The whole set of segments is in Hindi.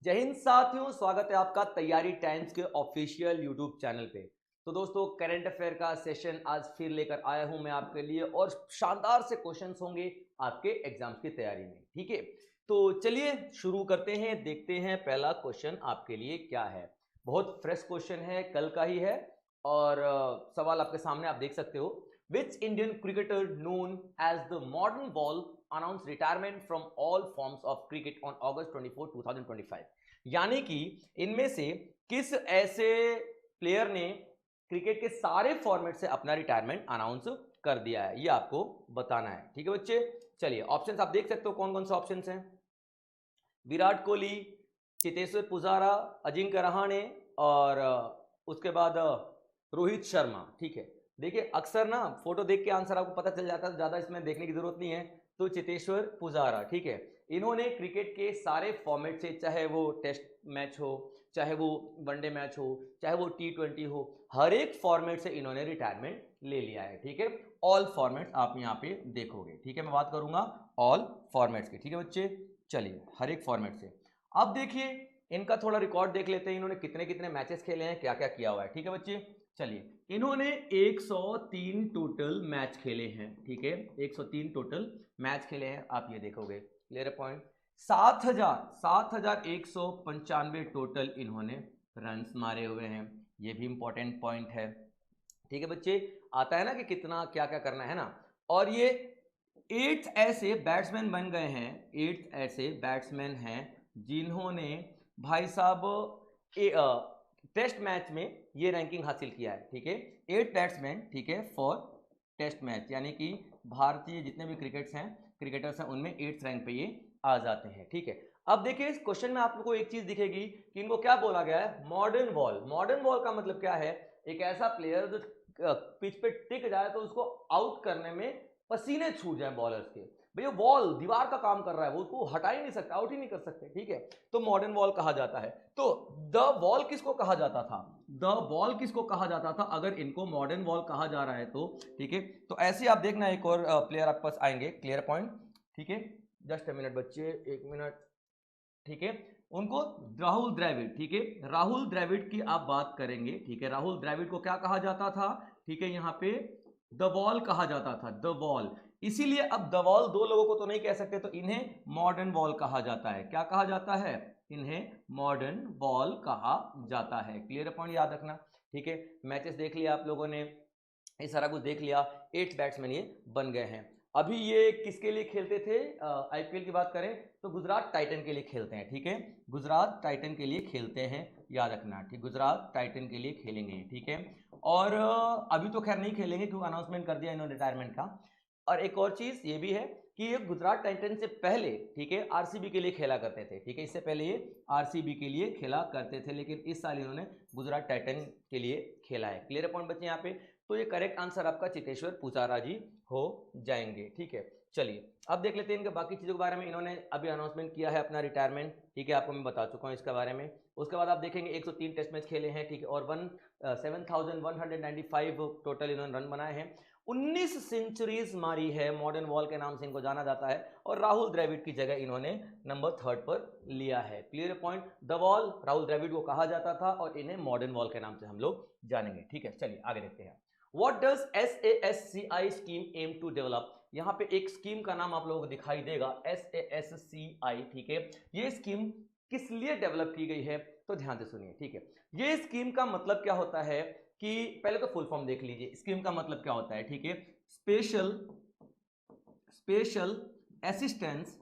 जय हिंद साथियों, स्वागत है आपका तैयारी टाइम्स के ऑफिशियल यूट्यूब चैनल पे। तो दोस्तों, करंट अफेयर का सेशन आज फिर लेकर आया हूं मैं आपके लिए और शानदार से क्वेश्चंस होंगे आपके एग्जाम्स की तैयारी में। ठीक है, तो चलिए शुरू करते हैं। देखते हैं पहला क्वेश्चन आपके लिए क्या है। बहुत फ्रेश क्वेश्चन है, कल का ही है और सवाल आपके सामने आप देख सकते हो। Which Indian cricketer known as the modern ball announce retirement from all forms of cricket on August 24, 2025। यानी कि इनमें से किस ऐसे प्लेयर ने क्रिकेट के सारे फॉर्मेट से अपना रिटायरमेंट अनाउंस कर दिया है, ये आपको बताना है। ठीक है बच्चे, चलिए ऑप्शंस आप देख सकते हो कौन कौन से ऑप्शंस हैं। विराट कोहली, चेतेश्वर पुजारा, अजिंक्य रहाणे और उसके बाद रोहित शर्मा। ठीक है, देखिए अक्सर ना फोटो देख के आंसर आपको पता चल जाता है, ज्यादा इसमें देखने की जरूरत नहीं है। तो चेतेश्वर पुजारा, ठीक है, इन्होंने क्रिकेट के सारे फॉर्मेट से, चाहे वो टेस्ट मैच हो, चाहे वो वनडे मैच हो, चाहे वो T20 हो, हर एक फॉर्मेट से इन्होंने रिटायरमेंट ले लिया है। ठीक है, ऑल फॉर्मेट्स आप यहाँ पे देखोगे। ठीक है, मैं बात करूंगा ऑल फॉर्मेट्स की। ठीक है बच्चे, चलिए हर एक फॉर्मेट से अब देखिए इनका थोड़ा रिकॉर्ड देख लेते हैं, इन्होंने कितने कितने मैचेस खेले हैं, क्या क्या किया हुआ है। ठीक है बच्चे, चलिए इन्होंने 103 टोटल मैच खेले हैं। ठीक है, 103 टोटल मैच खेले हैं, आप ये देखोगे। Clear point. 7195 टोटल इन्होंने रन्स मारे हुए हैं, ये भी इंपॉर्टेंट पॉइंट है। ठीक है बच्चे, आता है ना कि कितना क्या क्या करना है ना। और ये 8 ऐसे बैट्समैन बन गए हैं, 8 ऐसे बैट्समैन हैं जिन्होंने भाई साहब टेस्ट मैच में ये रैंकिंग हासिल किया है। ठीक है, 8 बैट्समैन, ठीक है, फॉर टेस्ट मैच, यानी कि भारतीय जितने भी क्रिकेटर्स हैं उनमें 8th रैंक पे ये आ जाते हैं। ठीक है, अब देखिए इस क्वेश्चन में आपको एक चीज दिखेगी कि इनको क्या बोला गया है, मॉडर्न बॉल। मॉडर्न बॉल का मतलब क्या है, एक ऐसा प्लेयर जो पिच पे टिक जाए तो उसको आउट करने में पसीने छूट जाए बॉलर्स के। भैया बॉल दीवार का काम कर रहा है, वो उसको हटा ही नहीं सकता, आउट ही नहीं कर सकते। ठीक है, तो मॉडर्न बॉल कहा जाता है। तो द बॉल किसको कहा जाता था, द बॉल किसको कहा जाता था अगर इनको मॉडर्न बॉल कहा जा रहा है तो। ठीक है, तो ऐसे आप देखना एक और प्लेयर आपके पास आएंगे। Clear point. ठीक है, जस्ट अ मिनट बच्चे, एक मिनट। ठीक है, उनको राहुल द्रविड़, ठीक है, राहुल द्रविड़ की आप बात करेंगे। ठीक है, राहुल द्रविड़ को क्या कहा जाता था, ठीक है, यहां पे द वॉल कहा जाता था, द वॉल। इसीलिए अब द वॉल दो लोगों को तो नहीं कह सकते, तो इन्हें मॉडर्न वॉल कहा जाता है। क्या कहा जाता है, इन्हें मॉडर्न वॉल कहा जाता है। क्लियर पॉइंट याद रखना। ठीक है, मैचेस देख लिया आप लोगों ने, ये सारा कुछ देख लिया। 8 बैट्समैन ये बन गए हैं। अभी ये किसके लिए खेलते थे, आईपीएल की बात करें तो गुजरात टाइटन के लिए खेलते हैं। ठीक है, गुजरात टाइटन के लिए खेलते हैं, याद रखना। ठीक, गुजरात टाइटन के लिए खेलेंगे। ठीक है, और अभी तो खैर नहीं खेलेंगे क्योंकि अनाउंसमेंट कर दिया इन्होंने रिटायरमेंट का। और एक और चीज ये भी है कि ये गुजरात टाइटन से पहले, ठीक है, आरसीबी के लिए खेला करते थे। ठीक है, इससे पहले ये आरसीबी के लिए खेला करते थे, लेकिन इस साल इन्होंने गुजरात टाइटन के लिए खेला है। क्लियर पॉइंट बच्चे यहाँ पे। तो ये करेक्ट आंसर आपका चेतेश्वर पुजारा जी हो जाएंगे। ठीक है, चलिए अब देख लेते हैं इनके बाकी चीजों के बारे में। इन्होंने अभी अनाउंसमेंट किया है अपना रिटायरमेंट, ठीक है, आपको मैं बता चुका हूँ इसके बारे में। उसके बाद आप देखेंगे 103 टेस्ट मैच खेले हैं, ठीक है, और 7195 टोटल इन्होंने रन बनाए हैं। 19 सेंचुरीज मारी है, मॉडर्न वॉल के नाम से इनको जाना जाता है, और राहुल द्रविड़ की जगह इन्होंने नंबर 3rd पर लिया है। Clear point. The wall Rahul Dravid को कहा जाता था और इन्हें मॉडर्न वॉल के नाम से हम लोग जानेंगे। ठीक है, चलिए आगे देखते हैं। What does SASCI scheme aim to develop. यहाँ पे एक स्कीम का नाम आप लोगों को दिखाई देगा, SASCI। ठीक है, ये स्कीम किस लिए डेवलप की गई है, तो ध्यान से सुनिए। ठीक है, ये स्कीम का मतलब क्या होता है कि पहले तो फुल फॉर्म देख लीजिए, स्कीम का मतलब क्या होता है। ठीक है, special special assistance,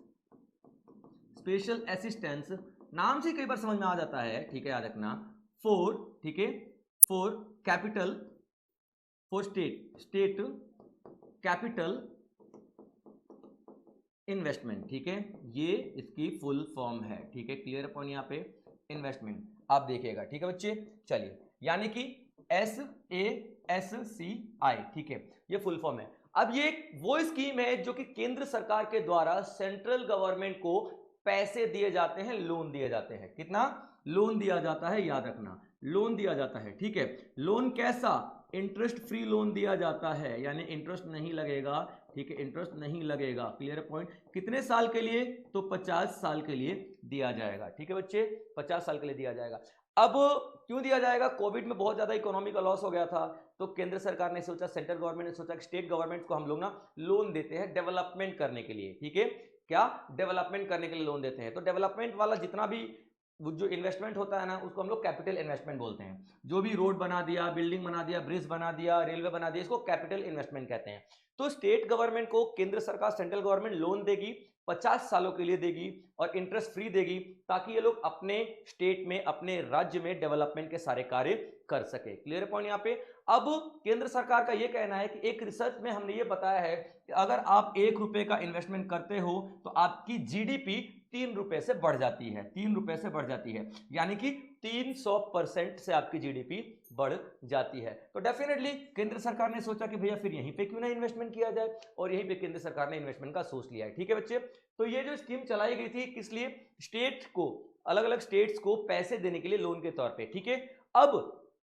special assistance, नाम से कई बार समझ में आ जाता है। ठीक है, याद रखना। फोर, ठीक है, for capital, for state capital investment. ठीक है, ये इसकी फुल फॉर्म है। ठीक है, क्लियर पॉइंट यहाँ पे, इन्वेस्टमेंट आप देखिएगा। ठीक है बच्चे, चलिए यानी कि SASCI, ठीक है, ये फुल फॉर्म है। अब ये वो स्कीम है जो कि केंद्र सरकार के द्वारा सेंट्रल गवर्नमेंट को पैसे दिए जाते हैं, लोन दिए जाते हैं। कितना लोन दिया जाता है, याद रखना, लोन दिया जाता है। ठीक है, लोन कैसा, इंटरेस्ट फ्री लोन दिया जाता है, यानी इंटरेस्ट नहीं लगेगा। ठीक है, इंटरेस्ट नहीं लगेगा। Clear point. कितने साल के लिए, तो 50 साल के लिए दिया जाएगा। ठीक है बच्चे, 50 साल के लिए दिया जाएगा। अब क्यों दिया जाएगा? कोविड में बहुत ज्यादा इकोनॉमी का लॉस हो गया था, तो केंद्र सरकार ने सोचा, सेंट्रल गवर्नमेंट ने सोचा कि स्टेट गवर्नमेंट को हम लोग ना लोन देते हैं डेवलपमेंट करने के लिए। ठीक है, क्या डेवलपमेंट करने के लिए लोन देते हैं। तो डेवलपमेंट वाला जितना भी जो इन्वेस्टमेंट होता है ना, उसको हम लोग कैपिटल इन्वेस्टमेंट बोलते हैं। जो भी रोड बना दिया, बिल्डिंग बना दिया, ब्रिज बना दिया, रेलवे बना दिया, इसको कैपिटल इन्वेस्टमेंट कहते हैं। तो स्टेट गवर्नमेंट को केंद्र सरकार, सेंट्रल गवर्नमेंट लोन देगी, 50 सालों के लिए देगी और इंटरेस्ट फ्री देगी, ताकि ये लोग अपने स्टेट में, अपने राज्य में डेवलपमेंट के सारे कार्य कर सके। क्लियर पॉइंट यहाँ पे। अब केंद्र सरकार का ये कहना है कि एक रिसर्च में हमने ये बताया है कि अगर आप 1 रुपए का इन्वेस्टमेंट करते हो तो आपकी जीडीपी 3 रुपए से बढ़ जाती है, 3 रुपए से बढ़ जाती है, यानी कि 300% से आपकी जीडीपी बढ़ जाती है। तो डेफिनेटली केंद्र सरकार ने सोचा कि भैया फिर यहीं पे क्यों ना इन्वेस्टमेंट किया जाए, और यहीं पे केंद्र सरकार ने इन्वेस्टमेंट का सोच लिया है। ठीक है बच्चे, तो ये जो स्कीम चलाई गई थी किस लिए? स्टेट को, अलग अलग स्टेट्स को पैसे देने के लिए लोन के तौर पे। ठीक है, अब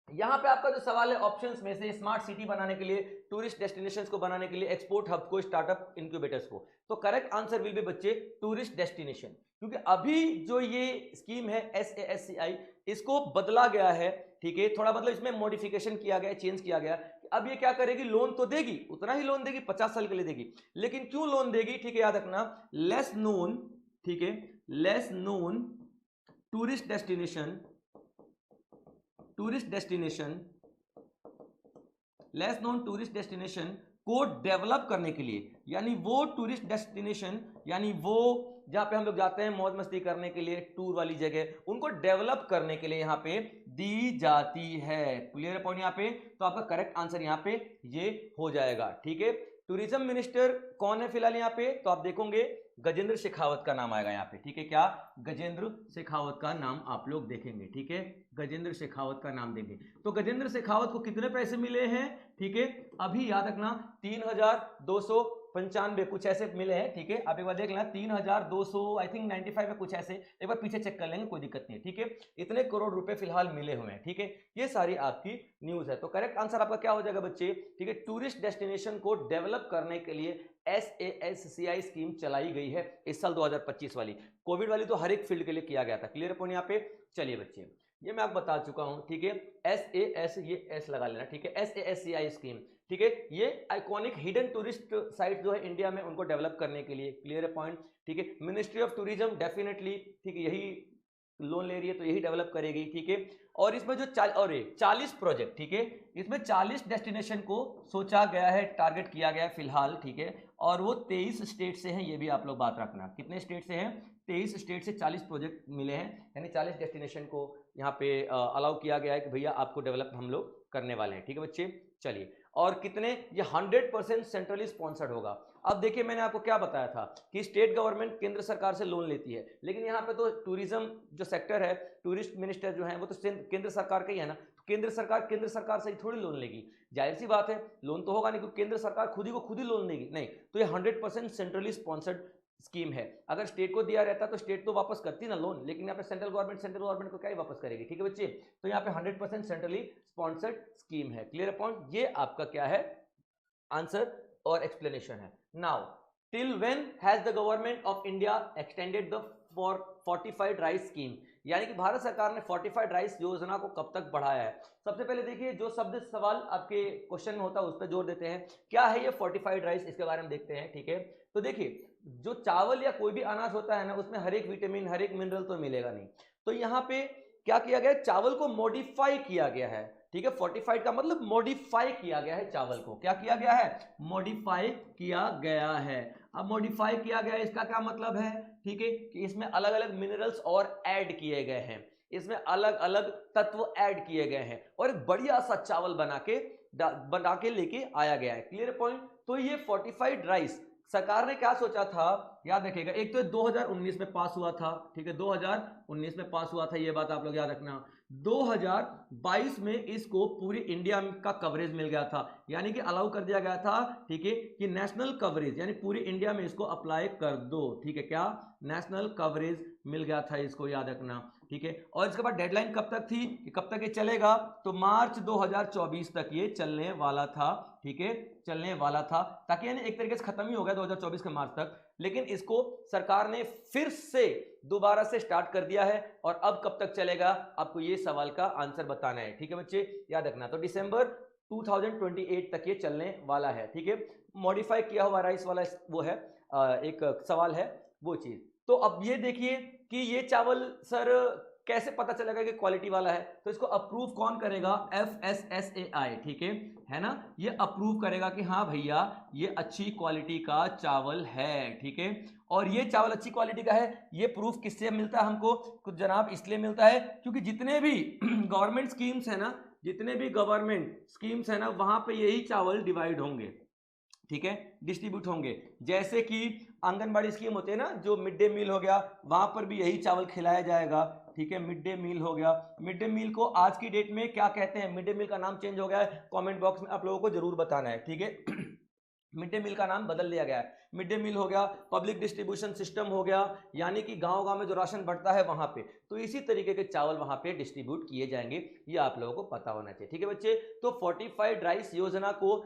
यहां पे आपका जो सवाल है ऑप्शंस में से, स्मार्ट सिटी बनाने के लिए, टूरिस्ट डेस्टिनेशंस को बनाने के लिए, एक्सपोर्ट हब को, स्टार्टअप इनक्यूबेटर्स को, तो करेक्ट आंसर विल बी बच्चे टूरिस्ट डेस्टिनेशन। क्योंकि अभी जो ये स्कीम है SASCI, इसको बदला गया है। ठीक है, थोड़ा मतलब इसमें मॉडिफिकेशन किया गया, चेंज किया गया। अब ये क्या करेगी? लोन तो देगी, उतना ही लोन देगी, 50 साल के लिए देगी, लेकिन क्यों लोन देगी? ठीक है, याद रखना, लेस नोन, ठीक है, less known tourist destination, less known tourist destination को डेवलप करने के लिए, यानी वो टूरिस्ट डेस्टिनेशन, यानी वो जहां पे हम लोग जाते हैं मौज मस्ती करने के लिए, टूर वाली जगह, उनको डेवलप करने के लिए यहां पे दी जाती है। क्लियर पॉइंट यहाँ पे। तो आपका करेक्ट आंसर यहाँ पे ये हो जाएगा। ठीक है, टूरिज्म मिनिस्टर कौन है फिलहाल यहाँ पे? तो आप देखोगे गजेंद्र शेखावत का नाम आएगा यहाँ पे। ठीक है, क्या? गजेंद्र शेखावत का नाम आप लोग देखेंगे। ठीक है, गजेंद्र शेखावत का नाम देंगे। तो गजेंद्र शेखावत को कितने पैसे मिले हैं? ठीक है, अभी याद रखना 3295 कुछ ऐसे मिले हैं। ठीक है, आप एक बार देख लेना, 3200 आई थिंक 95 है कुछ ऐसे, एक बार पीछे चेक कर लेंगे, कोई दिक्कत नहीं है। ठीक है, इतने करोड़ रुपए फिलहाल मिले हुए हैं। ठीक है, ये सारी आपकी न्यूज है। तो करेक्ट आंसर आपका क्या हो जाएगा बच्चे? ठीक है, टूरिस्ट डेस्टिनेशन को डेवलप करने के लिए SASCI स्कीम चलाई गई है इस साल 2025 वाली। कोविड वाली तो हर एक फील्ड के लिए किया गया था। क्लियर पॉइंट यहाँ पे। चलिए बच्चे, ये मैं आपको बता चुका हूं। ठीक है, SAS, ये S लगा लेना। ठीक है, SASCI स्कीम। ठीक है, ये आइकॉनिक हिडन टूरिस्ट साइट जो है इंडिया में, उनको डेवलप करने के लिए। Clear point. ठीक है, मिनिस्ट्री ऑफ टूरिज्म डेफिनेटली, ठीक है, यही लोन ले रही है तो यही डेवलप करेगी। ठीक है, और इसमें जो 40 प्रोजेक्ट, ठीक है, इसमें 40 डेस्टिनेशन को सोचा गया है, टारगेट किया गया है फिलहाल। ठीक है, और वो 23 स्टेट से हैं, ये भी आप लोग बात रखना। कितने स्टेट से हैं? 23 स्टेट से 40 प्रोजेक्ट मिले हैं, यानी 40 डेस्टिनेशन को यहाँ पे अलाउ किया गया है कि भैया आपको डेवलप हम लोग करने वाले हैं। ठीक है बच्चे, चलिए, और कितने? ये 100% सेंट्रली स्पॉन्सर्ड होगा। अब देखिए, मैंने आपको क्या बताया था कि स्टेट गवर्नमेंट केंद्र सरकार से लोन लेती है, लेकिन यहाँ पे तो टूरिज्म जो सेक्टर है, टूरिस्ट मिनिस्टर जो है वो तो केंद्र सरकार का ही है ना, तो केंद्र सरकार से ही थोड़ी लोन लेगी। जाहिर सी बात है, लोन तो होगा नहीं, क्योंकि केंद्र सरकार खुद ही को खुद ही लोन देगी नहीं। तो ये 100% सेंट्रली स्पॉन्सर्ड स्कीम है। अगर स्टेट को दिया रहता तो स्टेट तो वापस करती ना लोन, लेकिन यहाँ पे सेंट्रल गवर्नमेंट को क्या ही वापस करेगी। ठीक है बच्चे, तो यहाँ पे 100% सेंट्रली स्पॉन्सर्ड स्कीम है। Clear point. ये आपका क्या है? आंसर और एक्सप्लेनेशन है। Now, till when has the government of India extended the fortified rice scheme, यानी कि भारत सरकार ने फोर्टिफाइड राइस योजना को कब तक बढ़ाया है? सबसे पहले देखिए, जो शब्द सवाल आपके क्वेश्चन में होता है उस पर जोर देते हैं। क्या है ये फोर्टिफाइड राइस, इसके बारे में देखते हैं। ठीक है, तो देखिए, जो चावल या कोई भी अनाज होता है ना, उसमें हर एक विटामिन, हर एक मिनरल तो मिलेगा नहीं। तो यहाँ पे क्या किया गया? चावल को मॉडिफाई किया गया है। ठीक है, फोर्टिफाइड का मतलब मॉडिफाई किया गया है चावल को। क्या किया गया है? मॉडिफाई किया गया है। अब मॉडिफाई किया गया है, इसका क्या मतलब है? ठीक है, कि इसमें अलग अलग मिनरल्स और ऐड किए गए हैं, इसमें अलग अलग तत्व ऐड किए गए हैं, और एक बढ़िया सा चावल बना के लेके आया गया है। Clear point. तो ये फोर्टिफाइड राइस सरकार ने क्या सोचा था, याद रखिएगा। एक तो 2019 में पास हुआ था। ठीक है, 2019 में पास हुआ था, ये बात आप लोग याद रखना। 2022 में इसको पूरी इंडिया का कवरेज मिल गया था, यानी कि अलाउ कर दिया गया था। ठीक है, कि नेशनल कवरेज, यानी पूरी इंडिया में इसको अप्लाई कर दो। ठीक है, क्या? नेशनल कवरेज मिल गया था इसको, याद रखना। ठीक है, और इसके बाद डेडलाइन कब तक थी कि कब तक ये चलेगा? तो मार्च 2024 तक ये चलने वाला था। ठीक है, चलने वाला था, ताकि यानी एक तरीके से खत्म ही हो गया 2024 के मार्च तक, लेकिन इसको सरकार ने फिर से दोबारा से स्टार्ट कर दिया है। और अब कब तक चलेगा, आपको ये सवाल का आंसर बताना है, ठीक है बच्चे, याद रखना। तो दिसंबर 2028 तक ये चलने वाला है, ठीक है। मॉडिफाई किया हुआ राइस वाला वो है, एक सवाल है वो चीज। तो अब ये देखिए कि ये चावल सर कैसे पता चलेगा कि क्वालिटी वाला है, तो इसको अप्रूव कौन करेगा, FSSAI, ठीक है ना, ये अप्रूव करेगा कि हाँ भैया ये अच्छी क्वालिटी का चावल है, ठीक है। और ये चावल अच्छी क्वालिटी का है, ये प्रूफ किससे मिलता है हमको, कुछ जनाब इसलिए मिलता है क्योंकि जितने भी गवर्नमेंट स्कीम्स है ना, जितने भी गवर्नमेंट स्कीम्स है ना, वहां पे यही चावल डिवाइड होंगे, ठीक है, डिस्ट्रीब्यूट होंगे। जैसे कि आंगनबाड़ी स्कीम होते हैं ना, जो मिड डे मील हो गया, वहां पर भी यही चावल खिलाया जाएगा, ठीक है, मिड डे मील हो गया। मिड डे मील को आज की डेट में क्या कहते हैं, मिड डे मील का नाम चेंज हो गया है, कमेंट बॉक्स में आप लोगों को जरूर बताना है, ठीक है। मिड डे मील का नाम बदल दिया गया है, मिड डे मील हो गया, पब्लिक डिस्ट्रीब्यूशन सिस्टम हो गया, यानी कि गांव गांव में जो राशन बढ़ता है वहां पे, तो इसी तरीके के चावल वहां पे डिस्ट्रीब्यूट किए जाएंगे, ये आप लोगों को पता होना चाहिए, ठीक है बच्चे। तो फोर्टिफाइड राइस योजना को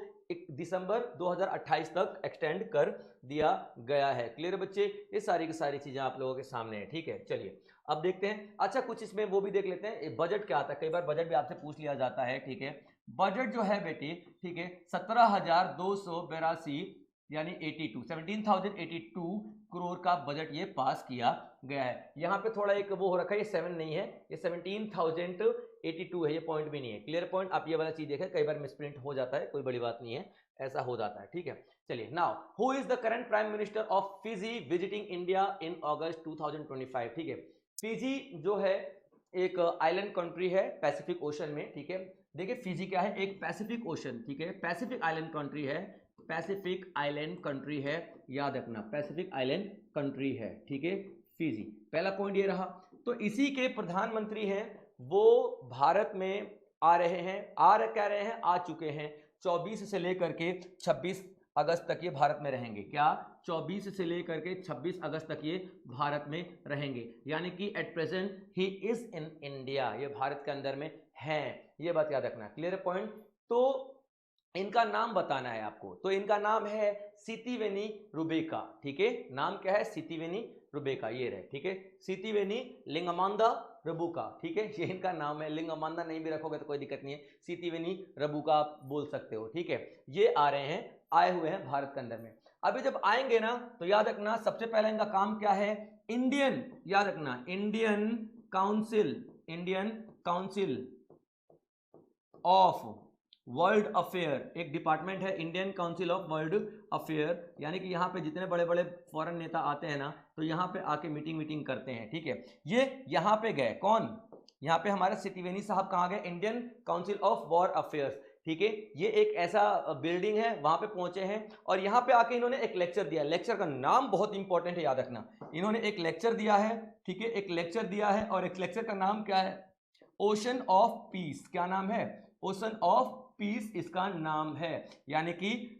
दिसंबर 2028 तक एक्सटेंड कर दिया गया है। क्लियर बच्चे, ये सारी की सारी चीजें आप लोगों के सामने है, ठीक है। चलिए अब देखते हैं, अच्छा कुछ इसमें वो भी देख लेते हैं, बजट क्या आता है, कई बार बजट भी आपसे पूछ लिया जाता है, ठीक है। बजट जो है बेटी, ठीक है, 17,282 यानी 17,082 करोड़ का बजट ये पास किया गया है। यहाँ पे थोड़ा एक वो हो रखा है, ये 7 नहीं है, ये 17,082 है, ये पॉइंट भी नहीं है। क्लियर पॉइंट, आप ये वाला चीज देखें, कई बार मिसप्रिंट हो जाता है, कोई बड़ी बात नहीं है, ऐसा हो जाता है, ठीक है। चलिए, now who is the current prime minister of Fiji visiting India in August 2025, ठीक है। फिजी जो है एक आइलैंड कंट्री है पैसिफिक ओशन में, ठीक है। देखिए फिजी क्या है, एक पैसिफिक ओशन, ठीक है, पैसिफिक आइलैंड कंट्री है, पैसिफिक आइलैंड कंट्री है, याद रखना, पैसिफिक आइलैंड कंट्री है, ठीक है, फिजी। पहला पॉइंट ये रहा। तो इसी के प्रधानमंत्री हैं, वो भारत में आ रहे हैं, क्या रहे हैं, आ चुके हैं। 24 से लेकर के 26 अगस्त तक ये भारत में रहेंगे। क्या, 24 से लेकर के 26 अगस्त तक ये भारत में रहेंगे, यानी कि at present he is in India, ये भारत के अंदर में हैं, ये बात याद रखना। Clear point. तो इनका नाम बताना है आपको, तो इनका नाम है सितिवेनी रुबेका, ठीक है, नाम क्या है, सितिवेनी रुबेका, ये रहे, ठीक है, सितिवेनी लिंगमांदा रबुका, ठीक है, ये इनका नाम है। लिंगमांदा नहीं भी रखोगे तो कोई दिक्कत नहीं है, सितिवेनी रबुका आप बोल सकते हो, ठीक है। ये आ रहे हैं, आए हुए हैं भारत के अंदर में। अभी जब आएंगे ना, तो याद रखना सबसे पहले इनका काम क्या है, इंडियन, याद रखना, Indian council of world affair, एक डिपार्टमेंट है Indian council of world affair, यानी कि यहाँ पे जितने बड़े बड़े फॉरेन नेता आते हैं ना, तो यहाँ पे आके मीटिंग करते हैं, ठीक है। ये यहाँ पे गए, कौन, यहाँ पे हमारे सितिवेनी साहब कहाँ गए, Indian council of war affairs, ठीक है। ये एक ऐसा बिल्डिंग है, वहां पे पहुंचे हैं, और यहाँ पे आके इन्होंने एक लेक्चर दिया। लेक्चर का नाम बहुत इंपॉर्टेंट है, याद रखना, इन्होंने एक लेक्चर दिया है, ठीक है, एक लेक्चर दिया है, और एक लेक्चर का नाम क्या है, ओशन ऑफ पीस, क्या नाम है, ओशन ऑफ पीस इसका नाम है, यानी कि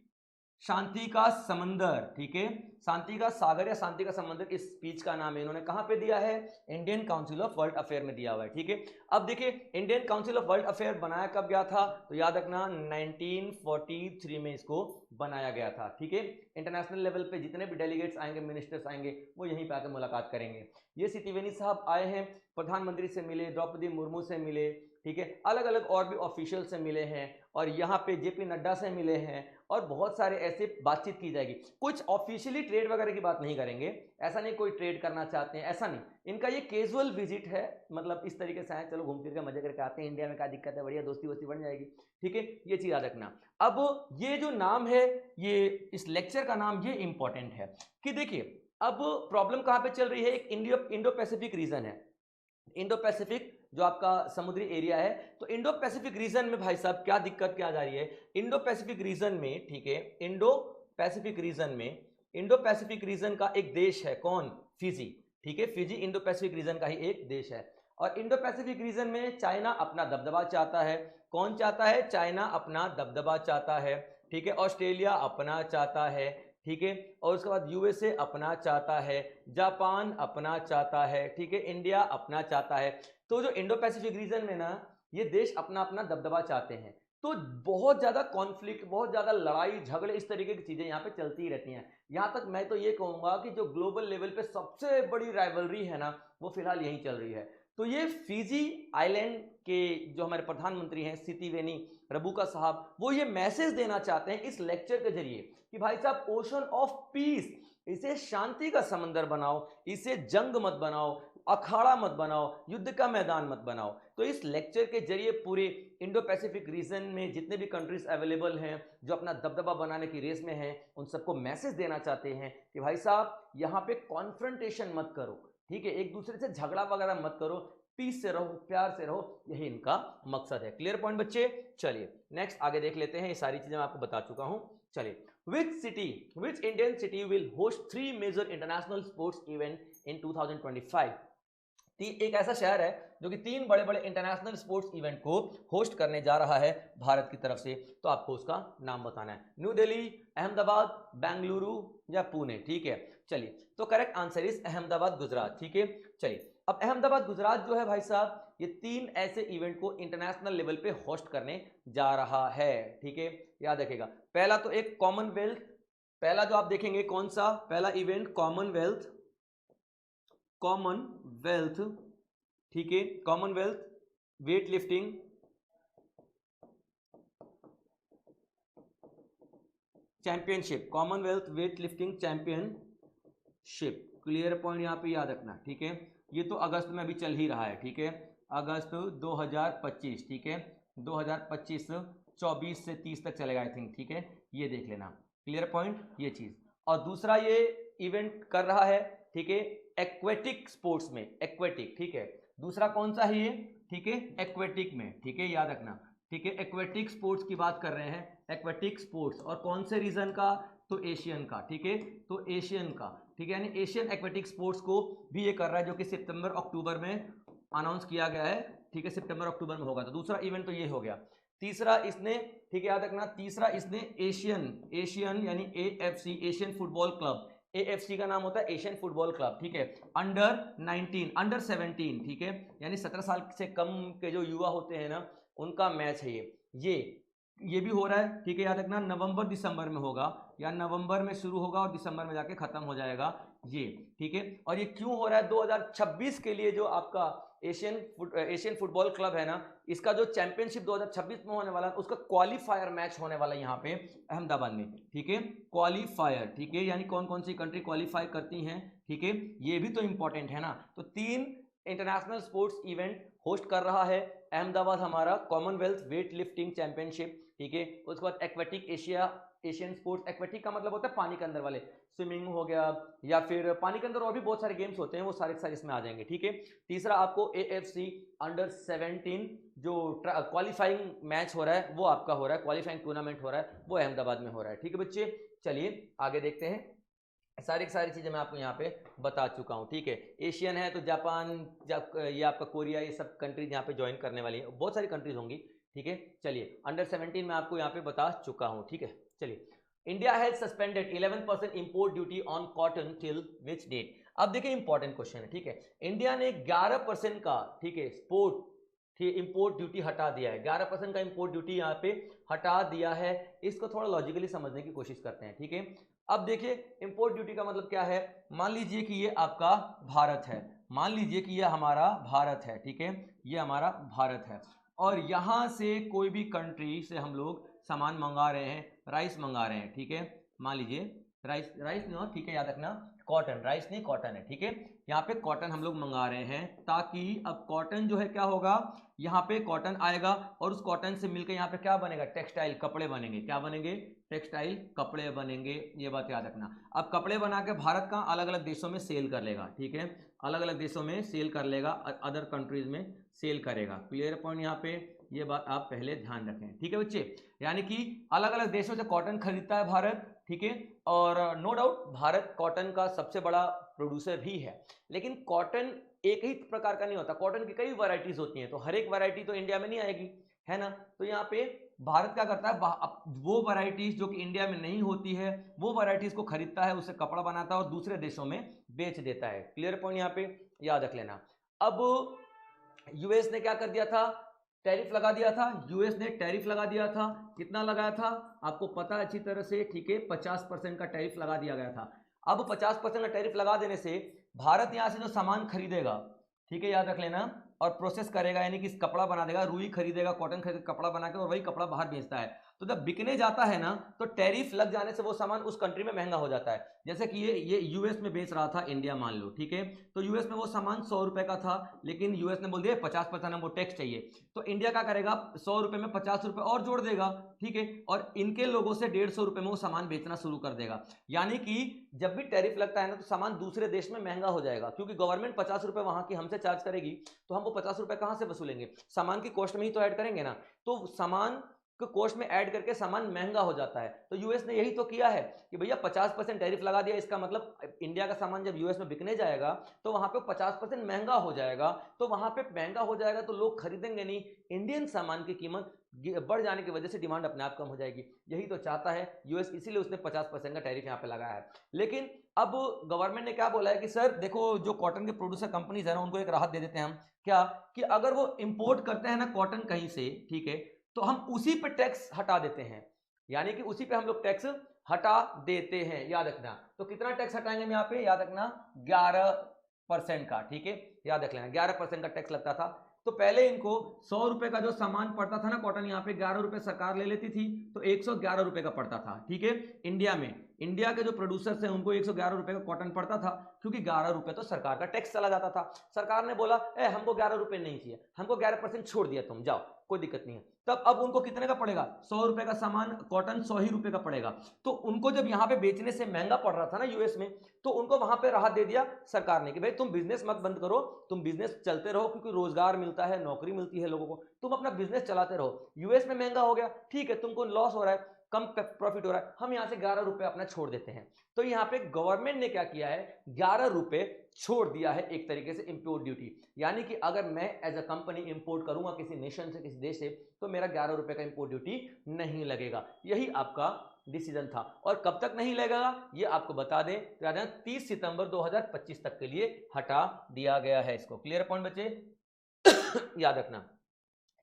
शांति का समंदर, ठीक है, शांति का सागर या शांति का समंदर, इस स्पीच का नाम है। इन्होंने कहां पे दिया है, Indian council of world affair में दिया हुआ है, ठीक है। अब देखिए Indian council of world affair बनाया कब गया था, तो याद रखना 1943 में इसको बनाया गया था, ठीक है। इंटरनेशनल लेवल पे जितने भी डेलीगेट्स आएंगे, मिनिस्टर्स आएंगे, वो यहीं पे आकर मुलाकात करेंगे। ये सितिवेनी साहब आए हैं, प्रधानमंत्री से मिले, द्रौपदी मुर्मू से मिले, ठीक है, अलग अलग और भी ऑफिशियल से मिले हैं, और यहाँ पे जेपी नड्डा से मिले हैं, और बहुत सारे ऐसे बातचीत की जाएगी। कुछ ऑफिशियली ट्रेड वगैरह की बात नहीं करेंगे, ऐसा नहीं कोई ट्रेड करना चाहते हैं, ऐसा नहीं, इनका ये कैजुअल विजिट है, मतलब इस तरीके से आए, चलो घूम फिर के मजे करके आते हैं, इंडिया में क्या दिक्कत है, बढ़िया दोस्ती वोस्ती बन जाएगी, ठीक है, ये चीज याद रखना। अब ये जो नाम है, ये इस लेक्चर का नाम ये इंपॉर्टेंट है कि देखिए अब प्रॉब्लम कहां पे चल रही है, एक इंडो पैसिफिक रीजन है, इंडो पैसिफिक जो आपका समुद्री एरिया है, तो इंडो पैसिफिक रीजन में भाई साहब क्या दिक्कत क्या जा रही है, इंडो पैसिफिक रीजन में, ठीक है, इंडो पैसिफिक रीजन का एक देश है, कौन, फिजी, ठीक है, फिजी इंडो पैसिफिक रीजन का ही एक देश है। और इंडो पैसिफिक रीजन में चाइना अपना दबदबा चाहता है, कौन चाहता है, चाइना अपना दबदबा चाहता है, ठीक है, ऑस्ट्रेलिया अपना चाहता है, ठीक है, और उसके बाद यूएसए अपना चाहता है, जापान अपना चाहता है, ठीक है, इंडिया अपना चाहता है। तो जो इंडो पैसिफिक रीजन में ना, ये देश अपना अपना दबदबा चाहते हैं। तो बहुत ज्यादा कॉन्फ्लिक्ट, बहुत ज्यादा लड़ाई झगड़े, इस तरीके की चीजें यहाँ पे चलती ही रहती हैं। यहाँ तक मैं तो ये कहूंगा कि जो ग्लोबल लेवल पे सबसे बड़ी राइवलरी है ना, वो फिलहाल यही चल रही है। तो ये फिजी आइलैंड के जो हमारे प्रधानमंत्री हैं सितिवेनी रबुका साहब, वो ये मैसेज देना चाहते हैं इस लेक्चर के जरिए कि भाई साहब, ओशन ऑफ पीस, इसे शांति का समंदर बनाओ, इसे जंग मत बनाओ, अखाड़ा मत बनाओ, युद्ध का मैदान मत बनाओ। तो इस लेक्चर के जरिए पूरे इंडो पैसिफिक रीजन में जितने भी कंट्रीज अवेलेबल हैं जो अपना दबदबा बनाने की रेस में हैं, उन सबको मैसेज देना चाहते हैं कि भाई साहब, यहाँ पे कॉन्फ्रंटेशन मत करो, ठीक है, एक दूसरे से झगड़ा वगैरह मत करो, पीस से रहो, प्यार से रहो, यही इनका मकसद है। क्लियर पॉइंट बच्चे? चलिए नेक्स्ट आगे देख लेते हैं। ये सारी चीजें मैं आपको बता चुका हूं। चलिए, which Indian city will host 3 major international sports event in 2025? एक ऐसा शहर है जो कि 3 बड़े बड़े इंटरनेशनल स्पोर्ट्स इवेंट को होस्ट करने जा रहा है भारत की तरफ से। तो आपको उसका नाम बताना है। न्यू दिल्ली, अहमदाबाद, बेंगलुरु या पुणे। ठीक है, चलिए, तो correct answer is Ahmedabad, Gujarat. ठीक है, चलिए, अब अहमदाबाद गुजरात जो है भाई साहब, ये 3 ऐसे इवेंट को इंटरनेशनल लेवल पे होस्ट करने जा रहा है। ठीक है, याद रखिएगा। पहला तो एक कॉमनवेल्थ, पहला जो आप देखेंगे कौन सा पहला इवेंट, कॉमनवेल्थ, ठीक है, Commonwealth weight lifting championship, Commonwealth weight lifting championship. Clear point यहाँ पे याद रखना। ठीक है, ये तो अगस्त में अभी चल ही रहा है। ठीक है, अगस्त 2025। ठीक है, 2025 24 से 30 तक चलेगा आई थिंक। ठीक है, ये देख लेना। क्लियर पॉइंट, ये चीज। और दूसरा ये इवेंट कर रहा है, ठीक है, एक्वेटिक स्पोर्ट्स में, एक्वेटिक। ठीक है, दूसरा कौन सा है ये? ठीक है, एक्वेटिक में। ठीक है, याद रखना। ठीक है, एक्वेटिक स्पोर्ट्स की बात कर रहे हैं, एक्वेटिक स्पोर्ट्स। और कौन से रीजन का? तो एशियन का। ठीक है, तो एशियन का। ठीक है, यानी एशियन एक्वेटिक स्पोर्ट्स को भी ये कर रहा है, जो कि सितंबर अक्टूबर में अनाउंस किया गया है। ठीक है, सितंबर अक्टूबर में होगा। तो दूसरा इवेंट तो ये हो गया। तीसरा इसने, ठीक है, याद रखना, तीसरा इसने एशियन यानी AFC, Asian football club, AFC का नाम होता है एशियन फुटबॉल क्लब। ठीक है, अंडर 19, अंडर 17, ठीक है, यानी 17 साल से कम के जो युवा होते हैं ना, उनका मैच है ये भी हो रहा है। ठीक है, याद रखना, नवंबर दिसंबर में होगा, या नवंबर में शुरू होगा और दिसंबर में जाके खत्म हो जाएगा ये। ठीक है, और ये क्यों हो रहा है? 2026 के लिए जो आपका एशियन फुटबॉल क्लब है ना, इसका जो चैंपियनशिप 2026 में होने वाला है, उसका क्वालिफायर मैच होने वाला है यहाँ पे अहमदाबाद में। ठीक है, क्वालिफायर। ठीक है, यानी कौन कौन सी कंट्री क्वालिफाई करती हैं। ठीक है, ये भी तो इंपॉर्टेंट है ना। तो 3 इंटरनेशनल स्पोर्ट्स इवेंट होस्ट कर रहा है अहमदाबाद हमारा, कॉमनवेल्थ वेट लिफ्टिंग चैंपियनशिप। ठीक है, उसके बाद एक्वेटिक एशियन स्पोर्ट्स। एक्वेटिक का मतलब होता है पानी के अंदर वाले, स्विमिंग हो गया, या फिर पानी के अंदर और भी बहुत सारे गेम्स होते हैं, वो सारे सारे इसमें आ जाएंगे। ठीक है, तीसरा आपको AFC अंडर 17 जो क्वालिफाइंग मैच हो रहा है, वो आपका हो रहा है, क्वालिफाइंग टूर्नामेंट हो रहा है, वो अहमदाबाद में हो रहा है। ठीक है बच्चे, चलिए आगे देखते हैं। सारी चीजें मैं आपको यहाँ पे बता चुका हूँ। ठीक है, एशियन है तो जापान, ये आपका कोरिया, ये सब कंट्रीज यहाँ पे ज्वाइन करने वाली है, बहुत सारी कंट्रीज होंगी। ठीक है, चलिए, अंडर 17 मैं आपको यहाँ पे बता चुका हूँ। ठीक है, चलिए, India has suspended 11% import duty on cotton till which date? अब देखिए, इंपॉर्टेंट क्वेश्चन है। ठीक है, इंडिया ने 11% का, ठीक है, इंपोर्ट ड्यूटी हटा दिया है। 11% का इंपोर्ट ड्यूटी यहाँ पे हटा दिया है। इसको थोड़ा लॉजिकली समझने की कोशिश करते हैं। ठीक है, अब देखिए, इंपोर्ट ड्यूटी का मतलब क्या है? मान लीजिए कि ये आपका भारत है, मान लीजिए कि ये हमारा भारत है। ठीक है, ये हमारा भारत है, और यहां से कोई भी कंट्री से हम लोग सामान मंगा रहे हैं, राइस मंगा रहे हैं। ठीक है, मान लीजिए राइस नहीं हो, ठीक है, याद रखना, कॉटन, राइस नहीं कॉटन है। ठीक है, यहाँ पे कॉटन हम लोग मंगा रहे हैं, ताकि अब कॉटन जो है क्या होगा, यहाँ पे कॉटन आएगा और उस कॉटन से मिलकर यहाँ पे क्या बनेगा? टेक्सटाइल, कपड़े बनेंगे। क्या बनेंगे? टेक्सटाइल कपड़े बनेंगे। ये बात याद रखना। अब कपड़े बना के भारत का अलग अलग देशों में सेल कर लेगा। ठीक है, अलग अलग देशों में सेल कर लेगा, अदर कंट्रीज में सेल करेगा। क्लियर पॉइंट यहाँ पे, ये बात आप पहले ध्यान रखें। ठीक है बच्चे, यानी कि अलग अलग देशों से कॉटन खरीदता है भारत। ठीक है, और नो डाउट भारत कॉटन का सबसे बड़ा प्रोड्यूसर भी है, लेकिन कॉटन एक ही प्रकार का नहीं होता, कॉटन की कई वैरायटीज होती हैं, तो हर एक वैरायटी तो इंडिया में नहीं आएगी, है ना। तो यहाँ पे भारत क्या करता है, वो वैरायटीज जो कि इंडिया में नहीं होती है, वो वैरायटीज को खरीदता है, उससे कपड़ा बनाता है और दूसरे देशों में बेच देता है। क्लियर पॉइंट यहाँ पे याद रख लेना। अब यूएस ने क्या कर दिया था, टैरिफ लगा दिया था, यूएस ने टैरिफ लगा दिया था। कितना लगाया था आपको पता है अच्छी तरह से, ठीक है, 50% का टैरिफ लगा दिया गया था। अब 50% का टैरिफ लगा देने से भारत यहां से जो सामान खरीदेगा, ठीक है, याद रख लेना, और प्रोसेस करेगा, यानी कि कपड़ा बना देगा, रुई खरीदेगा, कॉटन खरीद कपड़ा बना के, और वही कपड़ा बाहर बेचता है, तो जब बिकने जाता है ना, तो टैरिफ लग जाने से वो सामान उस कंट्री में महंगा हो जाता है। जैसे कि ये यूएस में बेच रहा था इंडिया, मान लो, ठीक है, तो यूएस में वो सामान 100 रुपए का था, लेकिन यूएस ने बोल दिया 50% हमको टैक्स चाहिए, तो इंडिया क्या करेगा, 100 रुपए में 50 रुपए और जोड़ देगा, ठीक है, और इनके लोगों से 150 रुपए में वो सामान बेचना शुरू कर देगा। यानी कि जब भी टैरिफ लगता है ना, तो सामान दूसरे देश में महंगा हो जाएगा, क्योंकि गवर्नमेंट 50 रुपए वहां की हमसे चार्ज करेगी, तो हम वो 50 रुपए कहां से वसूलेंगे, सामान की कॉस्ट में ही तो ऐड करेंगे ना, तो सामान को कॉस्ट में ऐड करके सामान महंगा हो जाता है। तो यूएस ने यही तो किया है कि भैया 50% टैरिफ लगा दिया, इसका मतलब इंडिया का सामान जब यूएस में बिकने जाएगा तो वहां पे 50% महंगा हो जाएगा, तो वहां पे महंगा हो जाएगा तो लोग खरीदेंगे नहीं, इंडियन सामान की कीमत बढ़ जाने की वजह से डिमांड अपने आप कम हो जाएगी। यही तो चाहता है यूएस, इसीलिए उसने 50% का टैरिफ यहाँ पे लगाया है। लेकिन अब गवर्नमेंट ने क्या बोला है कि सर देखो, जो कॉटन के प्रोड्यूसर कंपनीज है ना, उनको एक राहत दे देते हैं हम, क्या कि अगर वो इंपोर्ट करते हैं ना कॉटन कहीं से, ठीक है, तो हम उसी पे टैक्स हटा देते हैं, यानी कि उसी पे हम लोग टैक्स हटा देते हैं, याद रखना। तो कितना टैक्स हटाएंगे हम यहाँ पे, याद रखना 11% का, ठीक है, याद रख लेना 11% का टैक्स लगता था। तो पहले इनको 100 रुपए का जो सामान पड़ता था ना कॉटन, यहाँ पे 11 रुपए सरकार ले लेती थी, तो 111 रुपए का पड़ता था, ठीक है, इंडिया में। इंडिया के जो प्रोड्यूसर्स हैं उनको 111 रुपए का कॉटन पड़ता था, क्योंकि 11 रुपए तो सरकार का टैक्स चला जाता था। सरकार ने बोला हमको 11 रुपए नहीं चाहिए, हमको 11% छोड़ दिया, तुम जाओ, कोई दिक्कत नहीं है। तब अब उनको कितने का पड़ेगा, 100 रुपए का सामान कॉटन 100 ही रुपए का पड़ेगा। तो उनको जब यहाँ पे बेचने से महंगा पड़ रहा था ना यूएस में, तो उनको वहां पे राहत दे दिया सरकार ने कि भाई तुम बिजनेस मत बंद करो, तुम बिजनेस चलते रहो, क्योंकि रोजगार मिलता है, नौकरी मिलती है लोगों को, तुम अपना बिजनेस चलाते रहो। यूएस में महंगा हो गया, ठीक है, तुमको लॉस हो रहा है, कम प्रॉफिट हो रहा है, हम यहां से 11 रुपए अपना छोड़ देते हैं। तो यहाँ पे गवर्नमेंट ने क्या किया है, 11 रुपए छोड़ दिया है एक तरीके से इंपोर्ट ड्यूटी। यानी कि अगर मैं एज अ कंपनी इंपोर्ट करूंगा किसी नेशन से, किसी देश से, तो मेरा 11 रुपए का इंपोर्ट ड्यूटी नहीं लगेगा। यही आपका डिसीजन था, और कब तक नहीं लगेगा ये आपको बता दें, 30 सितंबर 2025 तक के लिए हटा दिया गया है इसको। क्लियर पॉइंट बच्चे याद रखना।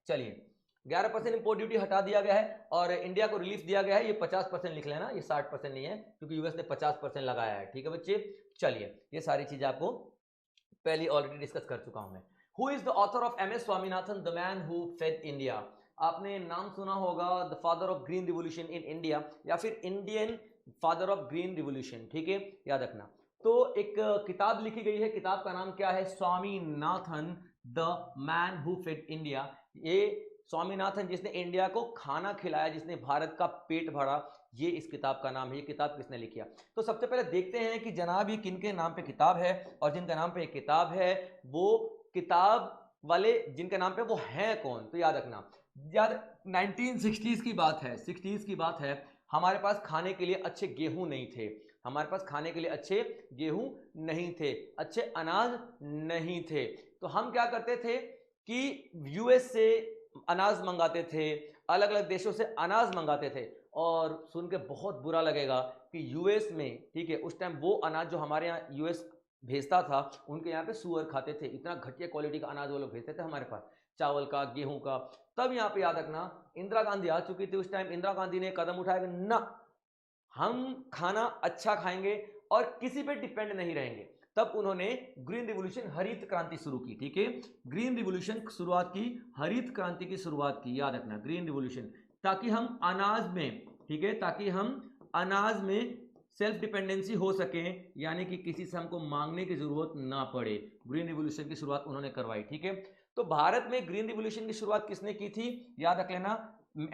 चलिए 11% इंपोर्ट ड्यूटी हटा दिया गया है, और इंडिया को रिलीफ दिया गया है। ये 50% लिख लेना, ये 60% नहीं है, क्योंकि यूएस ने 50% लगाया है, ठीक है बच्चे। चलिए ये सारी चीजें आपको पहले ऑलरेडी डिस्कस कर चुका हूं मैं। Who is the author of M S Swaminathan, the man who fed India? आपने नाम सुना होगा, the father of green revolution in India, या फिर Indian father of green revolution, ठीक है, याद रखना। तो एक किताब लिखी गई है, किताब का नाम क्या है, Swaminathan the man who fed India. ये स्वामीनाथन जिसने इंडिया को खाना खिलाया, जिसने भारत का पेट भरा, ये इस किताब का नाम है। ये किताब किसने लिखी है? तो सबसे पहले देखते हैं कि जनाब ये किनके नाम पे किताब है, और जिनका नाम पे किताब है वो किताब वाले जिनके नाम पे वो हैं कौन। तो याद रखना, याद 1960s की बात है, 60s की बात है। हमारे पास खाने के लिए अच्छे गेहूं नहीं थे, हमारे पास खाने के लिए अच्छे गेहूं नहीं थे, अच्छे अनाज नहीं थे। तो हम क्या करते थे कि यूएस से अनाज मंगाते थे, अलग अलग देशों से अनाज मंगाते थे। और सुन के बहुत बुरा लगेगा कि यूएस में, ठीक है, उस टाइम वो अनाज जो हमारे यहाँ यूएस भेजता था, उनके यहाँ पे सुअर खाते थे, इतना घटिया क्वालिटी का अनाज वो लोग भेजते थे हमारे पास, चावल का, गेहूं का। तब यहाँ पे याद रखना, इंदिरा गांधी आ चुकी थी उस टाइम। इंदिरा गांधी ने कदम उठाया कि ना, हम खाना अच्छा खाएंगे और किसी पे डिपेंड नहीं रहेंगे। तब उन्होंने ग्रीन रिवोल्यूशन, हरित क्रांति शुरू की, ठीक है, ग्रीन रिवोल्यूशन शुरुआत की, हरित क्रांति की शुरुआत की, याद रखना, ग्रीन रिवोल्यूशन, ताकि हम अनाज में, ठीक है, ताकि हम अनाज में सेल्फ डिपेंडेंसी हो सके, यानी कि किसी से हमको मांगने की जरूरत ना पड़े। ग्रीन रिवोल्यूशन की शुरुआत उन्होंने करवाई, ठीक है। तो भारत में ग्रीन रिवोल्यूशन की शुरुआत किसने की थी, याद रख लेना,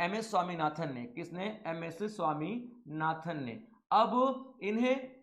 एम एस स्वामीनाथन ने। किसने? एम एस स्वामीनाथन ने। अब इन्हें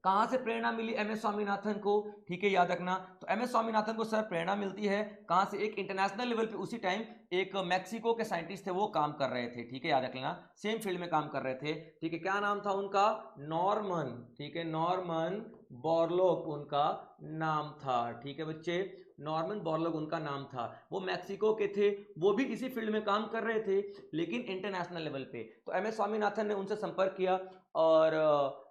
कहां से प्रेरणा मिली एम एस स्वामीनाथन को, ठीक है, याद रखना। तो एम एस स्वामीनाथन को सर प्रेरणा मिलती है कहां से? एक इंटरनेशनल लेवल पे उसी टाइम एक मैक्सिको के साइंटिस्ट थे, वो काम कर रहे थे, ठीक है, याद रख लेना, सेम फील्ड में काम कर रहे थे, ठीक है। क्या नाम था उनका? नॉर्मन, ठीक है, नॉर्मन बोरलॉग उनका नाम था, ठीक है बच्चे, नॉर्मन बोरलॉग उनका नाम था। वो मैक्सिको के थे, वो भी इसी फील्ड में काम कर रहे थे, लेकिन इंटरनेशनल लेवल पे। तो एम एस स्वामीनाथन ने उनसे संपर्क किया और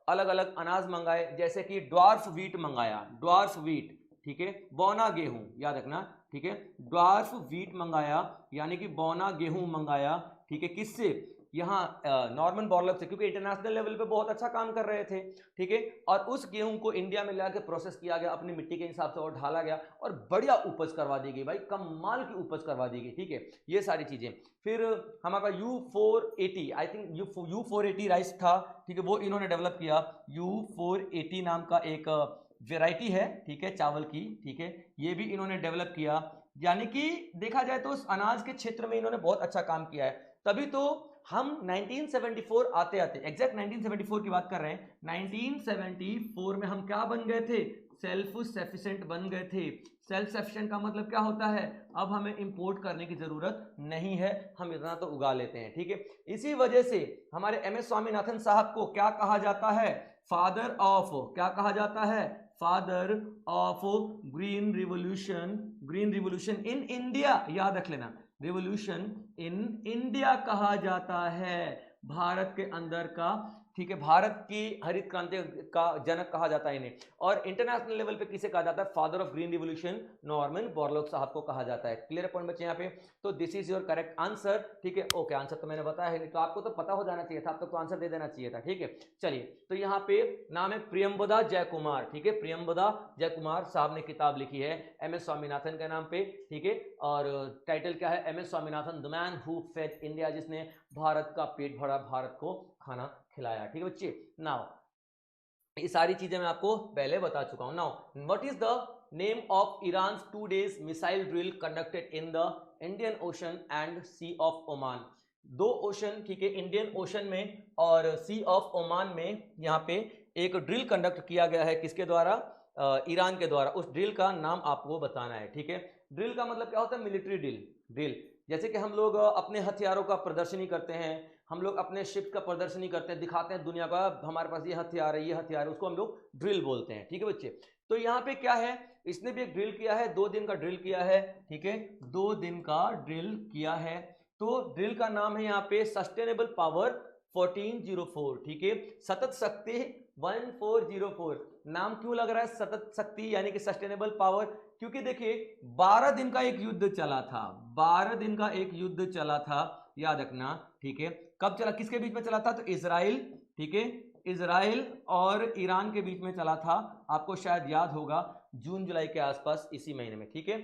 अलग अलग अनाज मंगाए, जैसे कि ड्वार्फ व्हीट मंगाया, ड्वार्फ व्हीट, ठीक है, बौना गेहूं याद रखना, ठीक है, ड्वार्फ व्हीट मंगाया यानी कि बौना गेहूं मंगाया, ठीक है, किससे, यहाँ नॉर्मन बोरलॉग से, क्योंकि इंटरनेशनल लेवल पे बहुत अच्छा काम कर रहे थे, ठीक है, और उस गेहूं को इंडिया में लाके प्रोसेस किया गया अपनी मिट्टी के हिसाब से और ढाला गया और बढ़िया उपज करवा दी गई भाई, कमाल की उपज करवा दी गई, ठीक है, ये सारी चीजें। फिर हमारा U480, I think U480 rice था, ठीक है, वो इन्होंने डेवलप किया। U480 नाम का एक वेराइटी है, ठीक है, चावल की, ठीक है, ये भी इन्होंने डेवलप किया। यानी कि देखा जाए तो अनाज के क्षेत्र में इन्होंने बहुत अच्छा काम किया है, तभी तो हम 1974 आते आते एग्जैक्ट 1974 की बात कर रहे हैं, 1974 में हम क्या बन गए थे, सेल्फ सफिशिएंट बन गए थे। सेल्फ सफिशिएंट का मतलब क्या होता है, अब हमें इंपोर्ट करने की जरूरत नहीं है, हम इतना तो उगा लेते हैं, ठीक है। इसी वजह से हमारे MS स्वामीनाथन साहब को क्या कहा जाता है, फादर ऑफ, क्या कहा जाता है, father of green revolution, green revolution in India, याद रख लेना, रिवॉल्यूशन इन इंडिया कहा जाता है, भारत के अंदर का, ठीक है, भारत की हरित क्रांति का जनक कहा जाता है इन्हें। और इंटरनेशनल लेवल पे किसे कहा जाता है, father of green revolution Norman Borlaug साहब को कहा जाता है। क्लियर पॉइंट बच्चे यहाँ पे, तो this is your correct answer, ठीक है, ओके, आंसर तो मैंने बताया है, नहीं तो आपको तो पता हो जाना चाहिए था, आप तो आंसर दे देना चाहिए था, ठीक है। चलिए, तो यहाँ पे नाम है प्रियंबदा जयकुमार, ठीक है, प्रियंबदा जयकुमार साहब ने किताब लिखी है MS स्वामीनाथन के नाम पे, ठीक है, और टाइटल क्या है, MS Swaminathan the man who fed India, जिसने भारत का पेट भरा, भारत को खाना खिलाया, ठीक है बच्चे। नाउ ये सारी चीजें मैं आपको पहले बता चुका हूं। Now what is the name of Iran 2 days missile drill conducted in the Indian Ocean and sea of Oman, 2 ocean, ठीक है, इंडियन ओशन में और सी ऑफ ओमान में यहाँ पे एक ड्रिल कंडक्ट किया गया है, किसके द्वारा, ईरान के द्वारा। उस ड्रिल का नाम आपको बताना है, ठीक है। ड्रिल का मतलब क्या होता है, मिलिट्री ड्रिल, ड्रिल जैसे कि हम लोग अपने हथियारों का प्रदर्शनी करते हैं, हम लोग अपने शिप का प्रदर्शनी करते हैं, दिखाते हैं दुनिया का हमारे पास ये हथियार है, ये हथियार है, उसको हम लोग ड्रिल बोलते हैं, ठीक है बच्चे। तो यहाँ पे क्या है, इसने भी एक ड्रिल किया है, 2 दिन का ड्रिल किया है, ठीक है, 2 दिन का ड्रिल किया है। तो ड्रिल का नाम है यहाँ पे सस्टेनेबल पावर 1404, ठीक है, सतत शक्ति 1404। नाम क्यों लग रहा है सतत शक्ति यानी कि सस्टेनेबल पावर, क्योंकि देखिए 12 दिन का एक युद्ध चला था, 12 दिन का एक युद्ध चला था, याद रखना, ठीक है। कब चला, किसके बीच में चला था, तो इजराइल, ठीक है, इजराइल और ईरान के बीच में चला था, आपको शायद याद होगा, जून जुलाई के आसपास, इसी महीने में, ठीक है,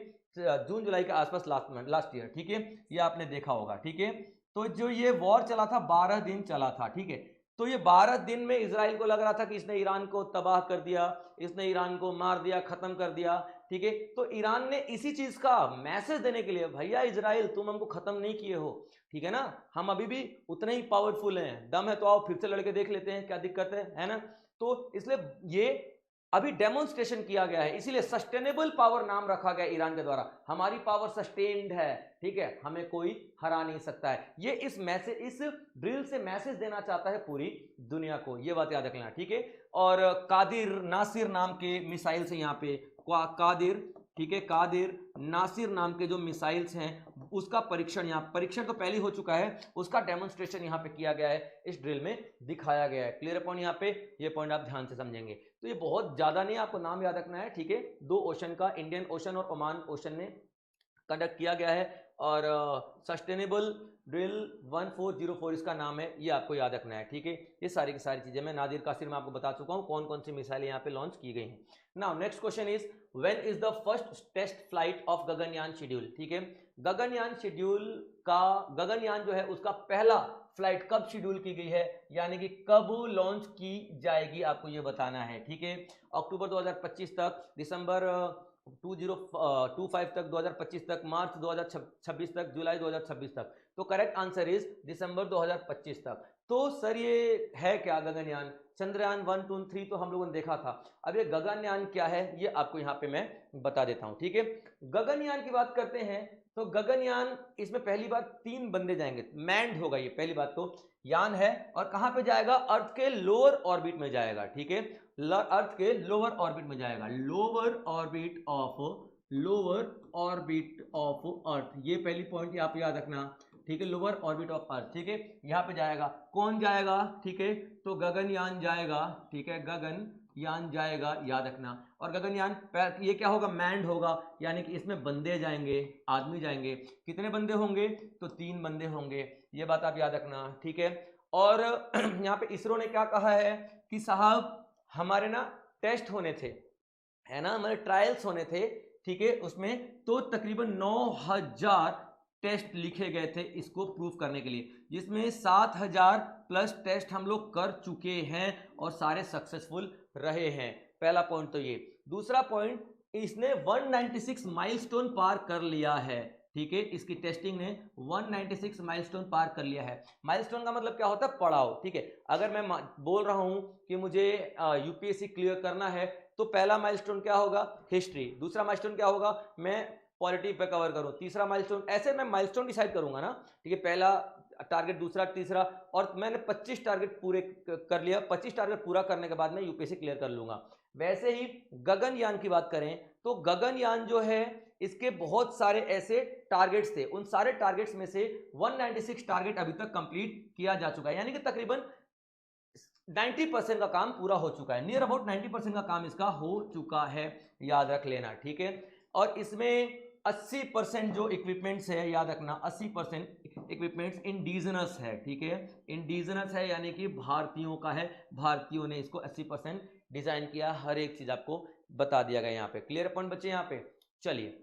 जून जुलाई के आसपास, लास्ट ईयर, ठीक है, ये आपने देखा होगा, ठीक है। तो जो ये वॉर चला था 12 दिन चला था, ठीक है। तो ये 12 दिन में इजराइल को लग रहा था कि इसने ईरान को तबाह कर दिया, इसने ईरान को मार दिया, खत्म कर दिया, ठीक है। तो ईरान ने इसी चीज का मैसेज देने के लिए, भैया इजराइल तुम हमको खत्म नहीं किए हो, ठीक है ना, हम अभी भी उतने ही पावरफुल हैं, दम है तो आओ फिर से लड़के देख लेते हैं क्या दिक्कत है ना। तो इसलिए ये अभी डेमोन्स्ट्रेशन किया गया है, इसीलिए सस्टेनेबल पावर नाम रखा गया ईरान के द्वारा, हमारी पावर सस्टेन्ड है, ठीक है, हमें कोई हरा नहीं सकता है। ये इस मैसेज, इस ड्रिल से मैसेज देना चाहता है पूरी दुनिया को, ये बात याद रखना, ठीक है। और कादिर नासिर नाम के मिसाइल से यहाँ पे कादिर, ठीक है, कादिर नासिर नाम के जो मिसाइल्स हैं उसका परीक्षण, यहाँ परीक्षण तो पहले हो चुका है, उसका डेमोन्स्ट्रेशन यहाँ पे किया गया है, इस ड्रिल में दिखाया गया है। क्लियर पॉइंट यहाँ पे, ये पॉइंट आप ध्यान से समझेंगे। तो ये बहुत ज्यादा नहीं, आपको नाम याद रखना है, ठीक है, 2 ओशन का, इंडियन ओशन और ओमान ओशन ने कंडक्ट किया गया है, और सस्टेनेबल ड्रिल 1404 इसका नाम है, ये आपको याद रखना है, ठीक है। ये सारी की सारी चीजें मैं नादिर कासिर में आपको बता चुका हूँ कौन कौन सी मिसाइलें यहाँ पे लॉन्च की गई हैं। Now next question is when is the first test flight of Gaganyaan schedule, ठीक है, गगनयान शेड्यूल का, गगनयान जो है उसका पहला फ्लाइट कब शेड्यूल की गई है, यानी कि कब लॉन्च की जाएगी, आपको ये बताना है, ठीक है। अक्टूबर 2025 तक, दिसंबर 2025 तक, 2025 तक, मार्च 2026 तक, जुलाई 2026 तक। तो करेक्ट आंसर इज दिसंबर 2025 तक। तो सर ये है क्या गगनयान, चंद्रयान 1, 2, 3 तो हम लोगों ने देखा था, अब ये गगनयान क्या है ये आपको यहाँ पे मैं बता देता हूँ, ठीक है। गगनयान की बात करते हैं तो गगनयान, इसमें पहली बात 3 बंदे जाएंगे, मैंड होगा ये, पहली बात तो यान है, और कहां पे जाएगा, अर्थ के लोअर ऑर्बिट में जाएगा, ठीक है, अर्थ के लोअर ऑर्बिट में जाएगा, लोअर ऑर्बिट ऑफ अर्थ, ये पहली पॉइंट आप याद रखना, ठीक है, लोअर ऑर्बिट ऑफ अर्थ, ठीक है, यहाँ पे जाएगा, कौन जाएगा, ठीक है, तो गगनयान जाएगा, ठीक है, यान जाएगा, याद रखना। और गगनयान ये क्या होगा, मैन्ड होगा, यानी कि इसमें बंदे जाएंगे, आदमी जाएंगे। कितने बंदे होंगे, तो 3 बंदे होंगे, ये बात आप याद रखना, ठीक है। और यहाँ पे इसरो ने क्या कहा है कि साहब हमारे ना टेस्ट होने थे, है ना, हमारे ट्रायल्स होने थे, ठीक है, उसमें तो तकरीबन 9000 टेस्ट लिखे गए थे इसको प्रूफ करने के लिए, जिसमें 7000 प्लस टेस्ट हम लोग कर चुके हैं और सारे सक्सेसफुल रहे हैं। पहला पॉइंट तो ये। दूसरा पॉइंट, इसने 196 माइलस्टोन पार कर लिया है, ठीक है, इसकी टेस्टिंग ने 196 माइलस्टोन पार कर लिया है। माइलस्टोन का मतलब क्या होता है, पड़ाव, ठीक है। अगर मैं बोल रहा हूं कि मुझे यूपीएससी क्लियर करना है, तो पहला माइलस्टोन क्या होगा, हिस्ट्री। दूसरा माइलस्टोन क्या होगा, मैं पॉलिटी पे कवर करूं। तीसरा माइलस्टोन, ऐसे मैं माइलस्टोन डिसाइड करूंगा ना, ठीक है, पहला टारगेट, दूसरा, तीसरा, और मैंने 25 टारगेट पूरे कर लिया। 25 टारगेट पूरा करने के बाद मैं यूपीएससी क्लियर कर लूंगा। वैसे ही गगनयान की बात करें तो गगनयान जो है, इसके बहुत सारे ऐसे टारगेट्स थे, उन सारे टारगेट्स में से 196 टारगेट अभी तक कंप्लीट किया जा चुका है, यानी कि तकरीबन 90% का काम पूरा हो चुका है, नियर अबाउट 90% का काम इसका हो चुका है, याद रख लेना, ठीक है। और इसमें 80% जो इक्विपमेंट्स है, याद रखना, 80% इक्विपमेंट्स इंडिजिनस है, ठीक है, इंडिजिनस है, यानी कि भारतीयों का है, भारतीयों ने इसको 80% डिजाइन किया, हर एक चीज आपको बता दिया गया यहाँ पे। क्लियर पॉइंट बच्चे यहाँ पे। चलिए,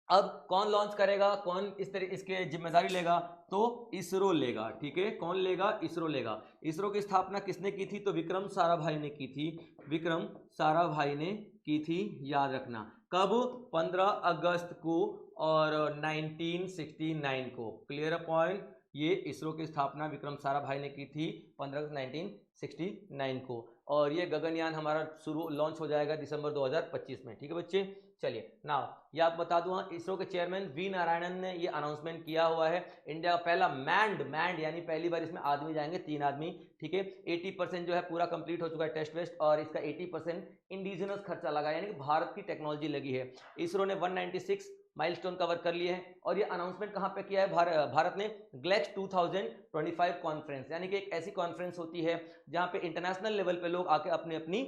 अब कौन लॉन्च करेगा, कौन इस तरह इसके जिम्मेदारी लेगा, तो इसरो लेगा, ठीक है। कौन लेगा, इसरो लेगा। इसरो की स्थापना किसने की थी, तो विक्रम साराभाई ने की थी, विक्रम साराभाई ने की थी, याद रखना। कब, 15 अगस्त को और 1969 को। क्लियर पॉइंट, ये इसरो की स्थापना विक्रम साराभाई ने की थी 15 अगस्त 1969 को, और ये गगनयान हमारा शुरू लॉन्च हो जाएगा दिसंबर 2025 में, ठीक है बच्चे। चलिए ना, ये आप बता दूं, इसरो के चेयरमैन वी नारायणन ने ये अनाउंसमेंट किया हुआ है। इंडिया का पहला मैंड यानी पहली बार इसमें आदमी जाएंगे, 3 आदमी, ठीक है। 80% जो है पूरा कंप्लीट हो चुका है टेस्ट वेस्ट, और इसका 80% इंडिजिनस खर्चा लगा, यानी कि भारत की टेक्नोलॉजी लगी है। इसरो ने 196 माइलस्टोन कवर कर लिए हैं, और ये अनाउंसमेंट कहां पे किया है, भारत ने ग्लेक्स 2025 कॉन्फ्रेंस, यानी कि एक ऐसी कॉन्फ्रेंस होती है जहां पे इंटरनेशनल लेवल पे लोग आके अपनी अपनी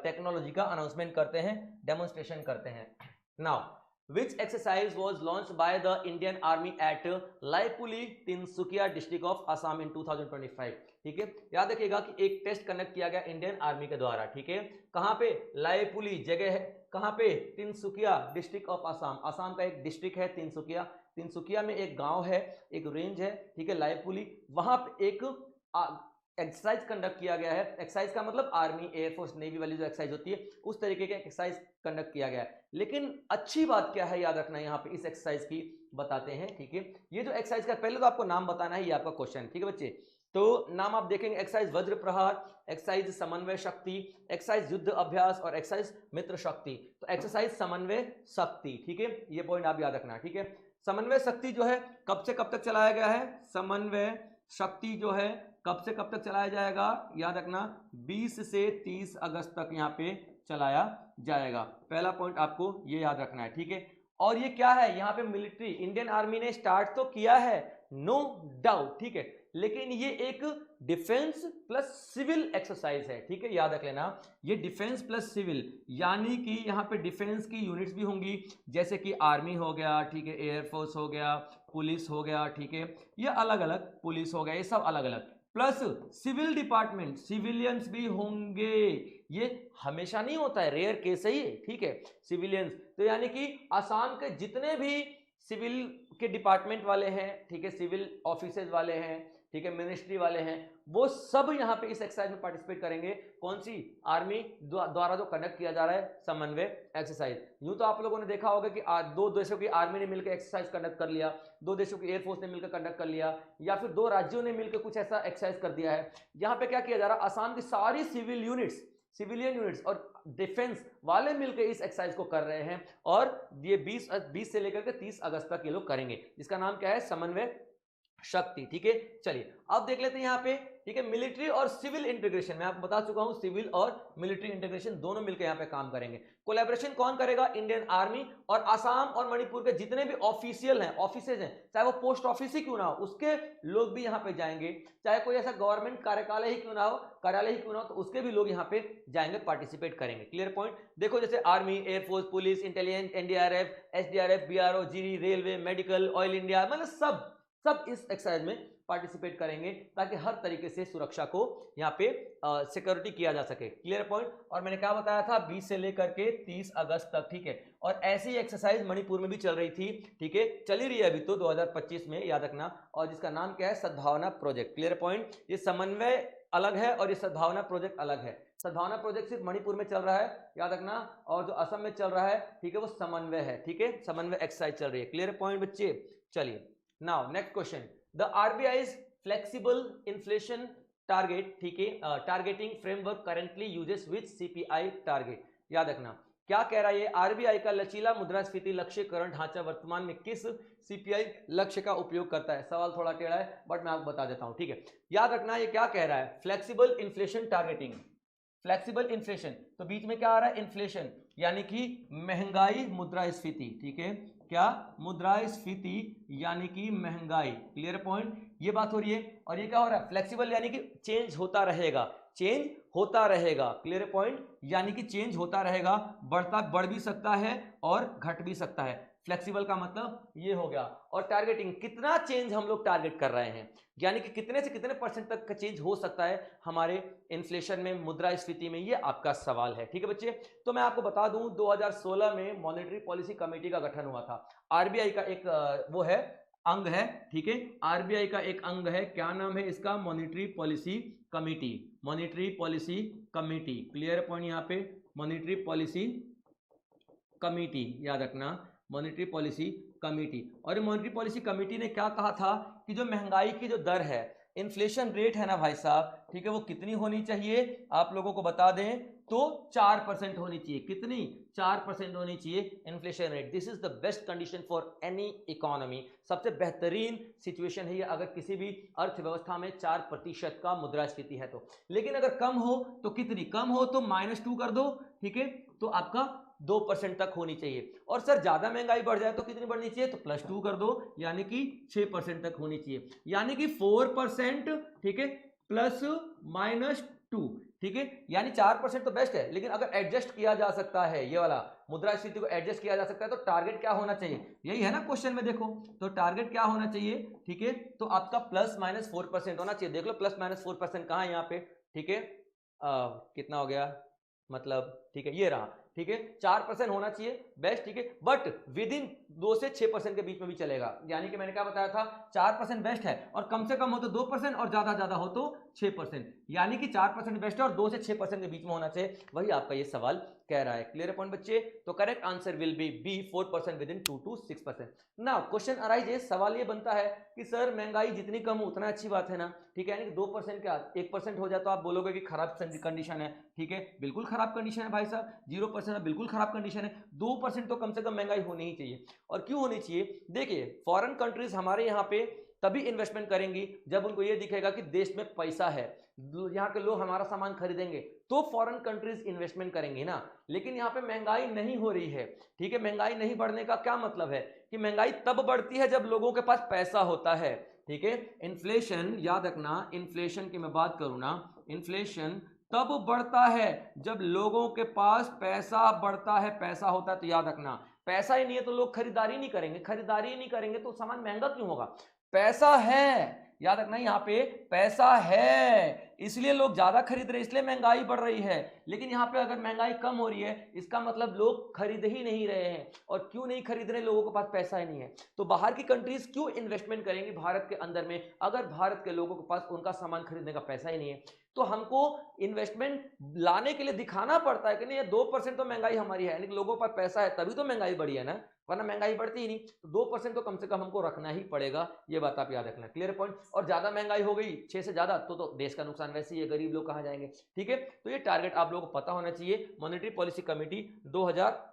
टेक्नोलॉजी का अनाउंसमेंट करते हैं, डेमोन्स्ट्रेशन करते हैं। Now, which exercise was launched by the Indian Army at Laipuli, Tinsukia district of Assam in 2025, ठीक है। याद रखिएगा कि एक टेस्ट कंडक्ट किया गया इंडियन आर्मी के द्वारा, ठीक है। कहां पे, लाइपुली जगह है, कहां पे, तिनसुकिया डिस्ट्रिक्ट ऑफ आसाम, आसाम का एक डिस्ट्रिक्ट है तिनसुकिया, तिनसुकिया में एक गांव है, एक रेंज है, ठीक है, लाइपुली, वहां पे एक एक्सरसाइज कंडक्ट किया गया है। एक्सरसाइज का मतलब आर्मी, एयरफोर्स, नेवी वाली जो एक्सरसाइज होती है, उस तरीके के एक्सरसाइज कंडक्ट किया गया है। लेकिन अच्छी बात क्या है, याद रखना, यहाँ पे इस एक्सरसाइज की बताते हैं, ठीक है। ये जो एक्सरसाइज का, पहले तो आपको नाम बताना है, ये आपका क्वेश्चन, ठीक है बच्चे। तो नाम आप देखेंगे, एक्सरसाइज वज्र प्रहार, एक्सरसाइज समन्वय शक्ति, एक्सरसाइज युद्ध अभ्यास, और एक्सरसाइज मित्र शक्ति। तो एक्सरसाइज समन्वय शक्ति, ठीक है, ये पॉइंट आप याद रखना, ठीक है। समन्वय शक्ति जो है कब से कब तक चलाया गया है, समन्वय शक्ति जो है कब से कब तक चलाया जाएगा, याद रखना, 20 से 30 अगस्त तक यहाँ पे चलाया जाएगा। पहला पॉइंट आपको ये याद रखना है, ठीक है। और ये क्या है, यहाँ पे मिलिट्री, इंडियन आर्मी ने स्टार्ट तो किया है, नो डाउट, ठीक है, लेकिन ये एक डिफेंस प्लस सिविल एक्सरसाइज है, ठीक है, याद रख लेना, ये डिफेंस प्लस सिविल, यानी कि यहाँ पे डिफेंस की यूनिट्स भी होंगी, जैसे कि आर्मी हो गया, ठीक है, एयरफोर्स हो गया, पुलिस हो गया, ठीक है, ये अलग अलग, पुलिस हो गया, ये सब अलग अलग, प्लस सिविल डिपार्टमेंट, सिविलियंस भी होंगे। ये हमेशा नहीं होता है, रेयर केस है ये, ठीक है, सिविलियंस। तो यानी कि आसाम के जितने भी सिविल के डिपार्टमेंट वाले हैं, ठीक है, सिविल ऑफिसर्स वाले हैं, ठीक है, मिनिस्ट्री वाले हैं, वो सब यहाँ पे इस एक्सरसाइज में पार्टिसिपेट करेंगे। कौन सी, आर्मी द्वारा जो कंडक्ट किया जा रहा है समन्वय एक्सरसाइज। यूं तो आप लोगों ने देखा होगा कि 2 देशों की आर्मी ने मिलकर एक्सरसाइज कंडक्ट कर लिया, 2 देशों की एयरफोर्स ने मिलकर कंडक्ट कर लिया, या फिर 2 राज्यों ने मिलकर कुछ ऐसा एक्सरसाइज कर दिया है। यहाँ पे क्या किया जा रहा है, आसाम की सारी सिविल यूनिट्स, सिविलियन यूनिट्स और डिफेंस वाले मिलकर इस एक्सरसाइज को कर रहे हैं, और ये 20 से लेकर के 30 अगस्त तक ये लोग करेंगे, जिसका नाम क्या है, समन्वय शक्ति। ठीक है, चलिए अब देख लेते हैं यहाँ पे। ठीक है, मिलिट्री और सिविल इंटीग्रेशन, मैं आपको बता चुका हूं सिविल और मिलिट्री इंटीग्रेशन दोनों मिलकर यहाँ पे काम करेंगे। कोलैबोरेशन कौन करेगा? इंडियन आर्मी और असम और मणिपुर के जितने भी ऑफिशियल हैं, ऑफिसेज हैं, चाहे वो पोस्ट ऑफिस ही क्यों ना हो, उसके लोग भी यहाँ पे जाएंगे। चाहे कोई ऐसा गवर्नमेंट कार्यालय ही क्यों ना हो, कार्यालय ही क्यों ना हो, तो उसके भी लोग यहाँ पे जाएंगे, पार्टिसिपेट करेंगे। Clear point. देखो जैसे army, air force, police, intelligence, NDRF, SDRF, BRO, GD, railway, medical, oil India, मतलब सब इस एक्सरसाइज में पार्टिसिपेट करेंगे ताकि हर तरीके से सुरक्षा को यहाँ पे सिक्योरिटी किया जा सके। Clear point. और मैंने क्या बताया था, 20 से लेकर के 30 अगस्त तक। ठीक है, और ऐसी एक्सरसाइज मणिपुर में भी चल रही थी। ठीक है, चली रही है अभी तो 2025 में, याद रखना, और जिसका नाम क्या है, सद्भावना प्रोजेक्ट। Clear point. ये समन्वय अलग है और ये सद्भावना प्रोजेक्ट अलग है। सद्भावना प्रोजेक्ट सिर्फ मणिपुर में चल रहा है, याद रखना, और जो असम में चल रहा है, ठीक है, वो समन्वय है। ठीक है, समन्वय एक्सरसाइज चल रही है। क्लियर पॉइंट बच्चे। चलिए now next question, the RBI's flexible inflation target, ठीक है, टारगेटिंग फ्रेमवर्क करेंटली यूजेस विच सीपीआई टारगेट। याद रखना क्या कह रहा है ये, आरबीआई का लचीला मुद्रास्फीति लक्ष्यकरण ढांचा वर्तमान में किस सीपीआई लक्ष्य का उपयोग करता है। सवाल थोड़ा टेढ़ा है बट मैं आपको बता देता हूं। ठीक है, याद रखना ये क्या कह रहा है, flexible inflation targeting, flexible inflation, तो बीच में क्या आ रहा है, इन्फ्लेशन, यानी कि महंगाई, मुद्रास्फीति। ठीक है, क्या, मुद्रास्फीति यानी कि महंगाई। क्लियर पॉइंट, ये बात हो रही है। और ये क्या हो रहा है, फ्लेक्सिबल यानी कि चेंज होता रहेगा, चेंज होता रहेगा। क्लियर पॉइंट, यानी कि चेंज होता रहेगा, बढ़ भी सकता है और घट भी सकता है। फ्लेक्सिबल का मतलब ये हो गया। और टारगेटिंग, कितना चेंज हम लोग टारगेट कर रहे हैं, यानी कि कितने से कितने परसेंट तक का चेंज हो सकता है हमारे इन्फ्लेशन में, मुद्रास्फीति में, ये आपका सवाल है। ठीक है बच्चे, तो मैं आपको बता दूं 2016 में मॉनेटरी पॉलिसी कमेटी का गठन हुआ था। आरबीआई का एक वो है, अंग है। ठीक है, आरबीआई का एक अंग है, क्या नाम है इसका, monetary policy committee, monetary policy committee. Clear point यहाँ पे, मॉनेटरी पॉलिसी कमेटी, याद रखना, मॉनेटरी पॉलिसी कमेटी। और मॉनेटरी पॉलिसी कमेटी ने क्या कहा था कि जो महंगाई की जो दर है, इन्फ्लेशन रेट है ना भाई साहब, ठीक है, वो कितनी होनी चाहिए, आप लोगों को बता दें तो 4% होनी चाहिए। कितनी, 4% होनी चाहिए inflation rate. This is the best condition for any economy, सबसे बेहतरीन सिचुएशन है ये अगर किसी भी अर्थव्यवस्था में 4% का मुद्रास्फीति है तो। लेकिन अगर कम हो तो कितनी, कम हो तो -2 कर दो। ठीक है, तो आपका 2% तक होनी चाहिए। और सर ज्यादा महंगाई बढ़ जाए तो कितनी बढ़नी चाहिए, तो +2 कर दो, यानी कि 6% तक होनी चाहिए, यानी कि 4%। ठीक है, ±2। ठीक है, यानी 4% तो बेस्ट है, लेकिन अगर एडजस्ट किया जा सकता है, ये वाला मुद्रास्फीति को एडजस्ट किया जा सकता है, तो टारगेट क्या होना चाहिए, यही है ना क्वेश्चन में, देखो तो टारगेट क्या होना चाहिए। ठीक है, तो आपका ±4% होना चाहिए। देख लो +-4% कहां है यहाँ पे। ठीक है, कितना हो गया, मतलब ठीक है ये रहा। ठीक है, 4% होना चाहिए बेस्ट। ठीक है, बट विद इन 2 से 6% के बीच में भी चलेगा, यानी कि मैंने क्या बताया था, 4% बेस्ट है, और कम से कम हो तो 2%, और ज्यादा ज्यादा हो तो 6%, यानी कि 4% बेस्ट है और 2 से 6% के बीच में होना चाहिए, वही आपका ये सवाल कह रहा है। क्लियर पॉइंट बच्चे, तो correct answer will be b, 4% within 2 to 6%। Now question arises, सवाल ये बनता है कि सर महंगाई जितनी कम हो उतना अच्छी बात है ना। ठीक है, यानी कि 2% क्या 1% हो जाए तो आप बोलोगे कि खराब कंडीशन है। ठीक है, बिल्कुल खराब कंडीशन है भाई साहब, 0% बिल्कुल खराब कंडीशन है, 2% तो कम से कम महंगाई होनी ही चाहिए। और क्यों होनी चाहिए, देखिए फॉरेन कंट्रीज हमारे यहाँ पे तभी इन्वेस्टमेंट करेंगी जब उनको ये दिखेगा कि देश में पैसा है, यहाँ के लोग हमारा सामान खरीदेंगे, तो फॉरेन कंट्रीज इन्वेस्टमेंट करेंगी ना। लेकिन यहाँ पे महंगाई नहीं हो रही है। ठीक है, महंगाई नहीं बढ़ने का क्या मतलब है कि महंगाई तब बढ़ती है जब लोगों के पास पैसा होता है। ठीक है, इन्फ्लेशन, याद रखना, इन्फ्लेशन की मैं बात करूं ना, इन्फ्लेशन तब बढ़ता है जब लोगों के पास पैसा बढ़ता है, पैसा होता है। तो याद रखना, पैसा ही नहीं है तो लोग खरीदारी नहीं करेंगे, खरीदारी नहीं करेंगे तो सामान महंगा क्यों होगा, पैसा है, याद रखना यहाँ पे पैसा है, इसलिए लोग ज्यादा खरीद रहे, इसलिए महंगाई बढ़ रही है। लेकिन यहाँ पे अगर महंगाई कम हो रही है, इसका मतलब लोग खरीद ही नहीं रहे हैं। और क्यों नहीं खरीद रहे, लोगों के पास पैसा ही नहीं है। तो बाहर की कंट्रीज क्यों इन्वेस्टमेंट करेंगी भारत के अंदर में, अगर भारत के लोगों के पास उनका सामान खरीदने का पैसा ही नहीं है। तो हमको इन्वेस्टमेंट लाने के लिए दिखाना पड़ता है कि नहीं, ये 2% तो महंगाई हमारी है, लेकिन लोगों पर पैसा है तभी तो महंगाई बढ़ी है ना, वरना महंगाई बढ़ती ही नहीं। तो 2% तो कम से कम हमको रखना ही पड़ेगा, ये बात आप याद रखना। Clear point. और ज्यादा महंगाई हो गई 6 से ज्यादा तो देश का नुकसान, वैसे ही गरीब लोग कहाँ जाएंगे। ठीक है, तो ये टारगेट आप लोगों को पता होना चाहिए। मॉनेटरी पॉलिसी कमेटी 2000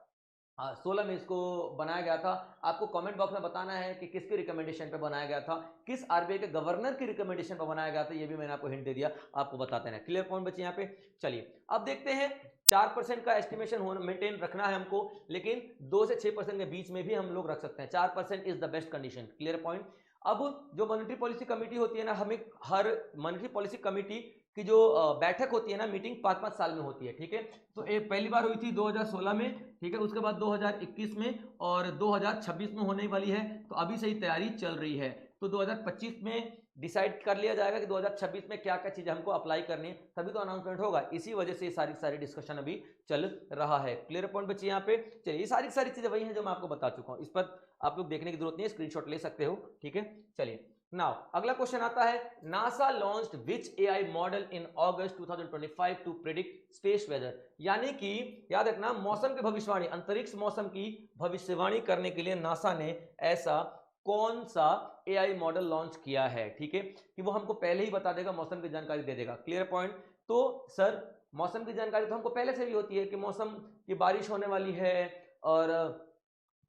16 में इसको बनाया गया था। आपको कमेंट बॉक्स में बताना है कि किसके रिकमेंडेशन पे बनाया गया था, किस आरबीआई के गवर्नर की रिकमेंडेशन पे बनाया गया था, ये भी मैंने आपको हिंट दे दिया, आपको बताते हैं। क्लियर पॉइंट बच्चे यहाँ पे। चलिए अब देखते हैं 4% का एस्टिमेशन मेंटेन रखना है हमको, लेकिन 2 से 6% के बीच में भी हम लोग रख सकते हैं। 4% is the best condition. Clear point. अब जो मॉनेटरी पॉलिसी कमेटी होती है ना, हमें हर मॉनेटरी पॉलिसी कमेटी की जो बैठक होती है ना, मीटिंग 5-5 साल में होती है। ठीक है, तो एक पहली बार हुई थी 2016 में, ठीक है, उसके बाद 2021 में और 2026 में होने वाली है। तो अभी से ही तैयारी चल रही है। तो 2025 में डिसाइड कर लिया जाएगा कि 2026 में क्या क्या चीजें हमको अप्लाई करनी है, तभी तो अनाउंसमेंट होगा। इसी वजह से ये सारी डिस्कशन अभी चल रहा है। क्लियर पॉइंट बच्चे यहाँ पे। चलिए ये सारी चीजें वही हैं जो मैं आपको बता चुका हूँ, इस पर आप लोग देखने की जरूरत नहीं है, स्क्रीनशॉट ले सकते हो। ठीक है, चलिए नाउ अगला क्वेश्चन आता है, NASA launched which AI model in August 2025 to predict space weather. यानी कि याद रखना, मौसम की भविष्यवाणी, अंतरिक्ष मौसम की भविष्यवाणी करने के लिए नासा ने ऐसा कौन सा एआई मॉडल लॉन्च किया है। ठीक है, कि वो हमको पहले ही बता देगा, मौसम की जानकारी दे देगा। Clear point. तो सर मौसम की जानकारी तो हमको पहले से भी होती है कि मौसम की बारिश होने वाली है और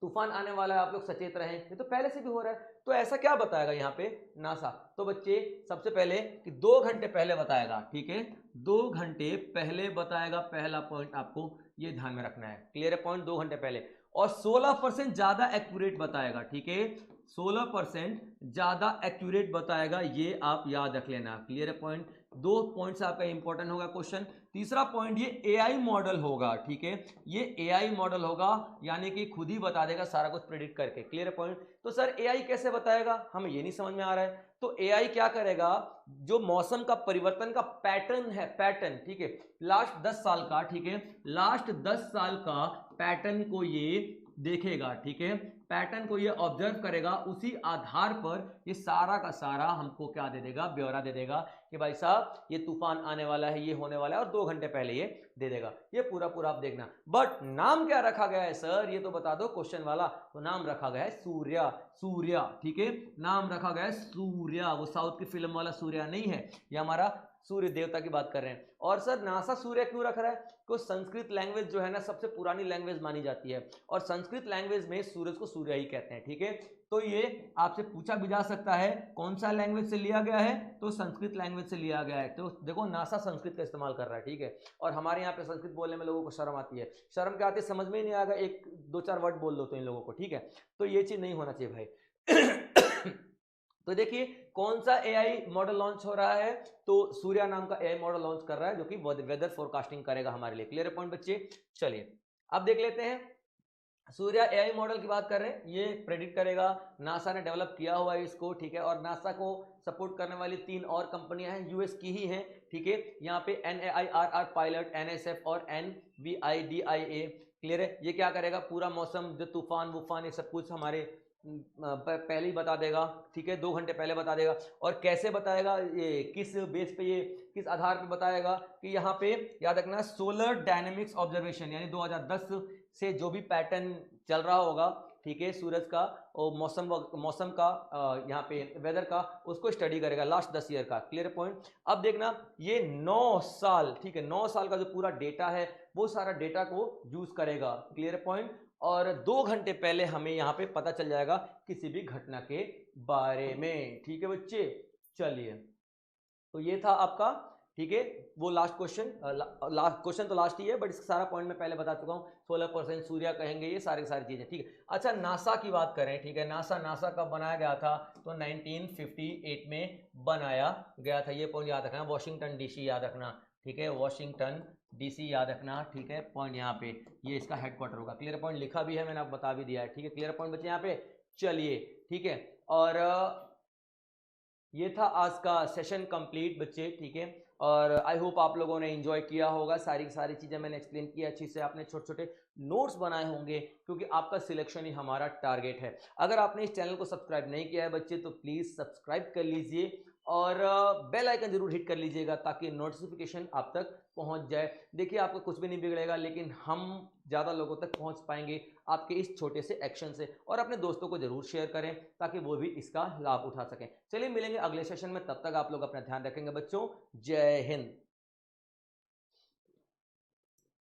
तूफान आने वाला है, आप लोग सचेत रहें, ये तो पहले से भी हो रहा है। तो ऐसा क्या बताएगा यहाँ पे नासा? तो बच्चे सबसे पहले कि 2 घंटे पहले बताएगा। ठीक है, 2 घंटे पहले बताएगा, पहला पॉइंट आपको ये ध्यान में रखना है। क्लियर है पॉइंट, 2 घंटे पहले। और 16% ज्यादा एक्यूरेट बताएगा। ठीक है, 16% ज्यादा एक्यूरेट बताएगा, ये आप याद रख लेना। क्लियर है पॉइंट। 2 पॉइंट से आपका इंपॉर्टेंट होगा क्वेश्चन। तीसरा पॉइंट, ये एआई मॉडल होगा। ठीक है, ये एआई मॉडल होगा, यानी कि खुद ही बता देगा सारा कुछ प्रेडिक्ट करके। Clear point. तो सर एआई कैसे बताएगा, हमें ये नहीं समझ में आ रहा है। तो एआई क्या करेगा, जो मौसम का परिवर्तन का पैटर्न है, पैटर्न, ठीक है, लास्ट 10 साल का, ठीक है, लास्ट 10 साल का पैटर्न को ये देखेगा। ठीक है, पैटर्न को ये ऑब्जर्व करेगा, उसी आधार पर ये सारा का सारा हमको क्या दे देगा, ब्यौरा दे देगा कि भाई साहब ये तूफान आने वाला है, ये होने वाला है, और 2 घंटे पहले ये दे देगा। ये पूरा पूरा आप देखना। बट नाम क्या रखा गया है सर, ये तो बता दो क्वेश्चन वाला। तो नाम रखा गया है सूर्या। सूर्या, ठीक है, नाम रखा गया है सूर्या। वो साउथ की फिल्म वाला सूर्या नहीं है, ये हमारा सूर्य देवता की बात कर रहे हैं। और सर नासा सूर्य क्यों रख रहा है? क्योंकि संस्कृत लैंग्वेज जो है ना, सबसे पुरानी लैंग्वेज मानी जाती है, और संस्कृत लैंग्वेज में सूरज को सूर्य ही कहते हैं। ठीक है, तो ये आपसे पूछा भी जा सकता है कौन सा लैंग्वेज से लिया गया है, तो संस्कृत लैंग्वेज से लिया गया है। तो देखो नासा संस्कृत का इस्तेमाल कर रहा है। ठीक है, और हमारे यहाँ पे संस्कृत बोलने में लोगों को शर्म आती है। शर्म क्या आती है, समझ में ही नहीं आएगा, एक 2-4 वर्ड बोल दो तो इन लोगों को। ठीक है, तो ये चीज नहीं होना चाहिए भाई। तो देखिए कौन सा एआई मॉडल लॉन्च हो रहा है, तो सूर्या नाम का एआई मॉडल लॉन्च कर रहा है, जो कि वेदर फोरकास्टिंग करेगा हमारे लिए। क्लियर पॉइंट बच्चे। चलिए अब देख लेते हैं, सूर्या एआई मॉडल की बात कर रहे हैं, ये प्रेडिक्ट करेगा, नासा ने डेवलप किया हुआ है इसको। ठीक है, और नासा को सपोर्ट करने वाली 3 और कंपनियां हैं, यूएस की ही हैं। ठीक है, यहाँ पे NAIRR पायलट, NSF और NVIDIA। क्लियर है, ये क्या करेगा, पूरा मौसम, जो तूफान वूफान, ये सब कुछ हमारे पहले ही बता देगा। ठीक है, 2 घंटे पहले बता देगा। और कैसे बताएगा, ये किस बेस पे, ये किस आधार पे बताएगा, कि यहाँ पे याद रखना, सोलर डायनेमिक्स ऑब्जर्वेशन, यानी 2010 से जो भी पैटर्न चल रहा होगा, ठीक है, सूरज का और मौसम का, यहाँ पे वेदर का, उसको स्टडी करेगा लास्ट 10 ईयर का। Clear point. अब देखना, ये 9 साल, ठीक है, 9 साल का जो पूरा डेटा है, वो सारा डेटा को यूज करेगा। Clear point. और 2 घंटे पहले हमें यहाँ पे पता चल जाएगा किसी भी घटना के बारे में। ठीक है बच्चे, चलिए, तो ये था आपका, ठीक है, वो लास्ट क्वेश्चन। लास्ट क्वेश्चन तो लास्ट ही है, बट इसका सारा पॉइंट मैं पहले बता चुका हूँ। 16% सूर्या कहेंगे, ये सारी चीजें। ठीक है, अच्छा नासा की बात करें, ठीक है, नासा कब बनाया गया था, तो 1958 में बनाया गया था। ये पॉइंट याद रखना, वॉशिंगटन डीसी याद रखना। ठीक है, वॉशिंगटन डीसी याद रखना। ठीक है, पॉइंट यहाँ पे, ये इसका हेडक्वार्टर होगा। क्लियर पॉइंट लिखा भी है मैंने, आपको बता भी दिया है। ठीक है, क्लियर पॉइंट बच्चे यहाँ पे। चलिए ठीक है, और ये था आज का सेशन कंप्लीट बच्चे। ठीक है, और आई होप आप लोगों ने एंजॉय किया होगा, सारी चीजें मैंने एक्सप्लेन की अच्छी से, आपने छोटे छोटे नोट्स बनाए होंगे, क्योंकि आपका सिलेक्शन ही हमारा टारगेट है। अगर आपने इस चैनल को सब्सक्राइब नहीं किया है बच्चे, तो प्लीज सब्सक्राइब कर लीजिए, और बेल आइकन जरूर हिट कर लीजिएगा, ताकि नोटिफिकेशन आप तक पहुंच जाए। देखिए आपका कुछ भी नहीं बिगड़ेगा, लेकिन हम ज़्यादा लोगों तक पहुंच पाएंगे आपके इस छोटे से एक्शन से। और अपने दोस्तों को जरूर शेयर करें, ताकि वो भी इसका लाभ उठा सकें। चलिए मिलेंगे अगले सेशन में, तब तक आप लोग अपना ध्यान रखेंगे बच्चों। जय हिंद।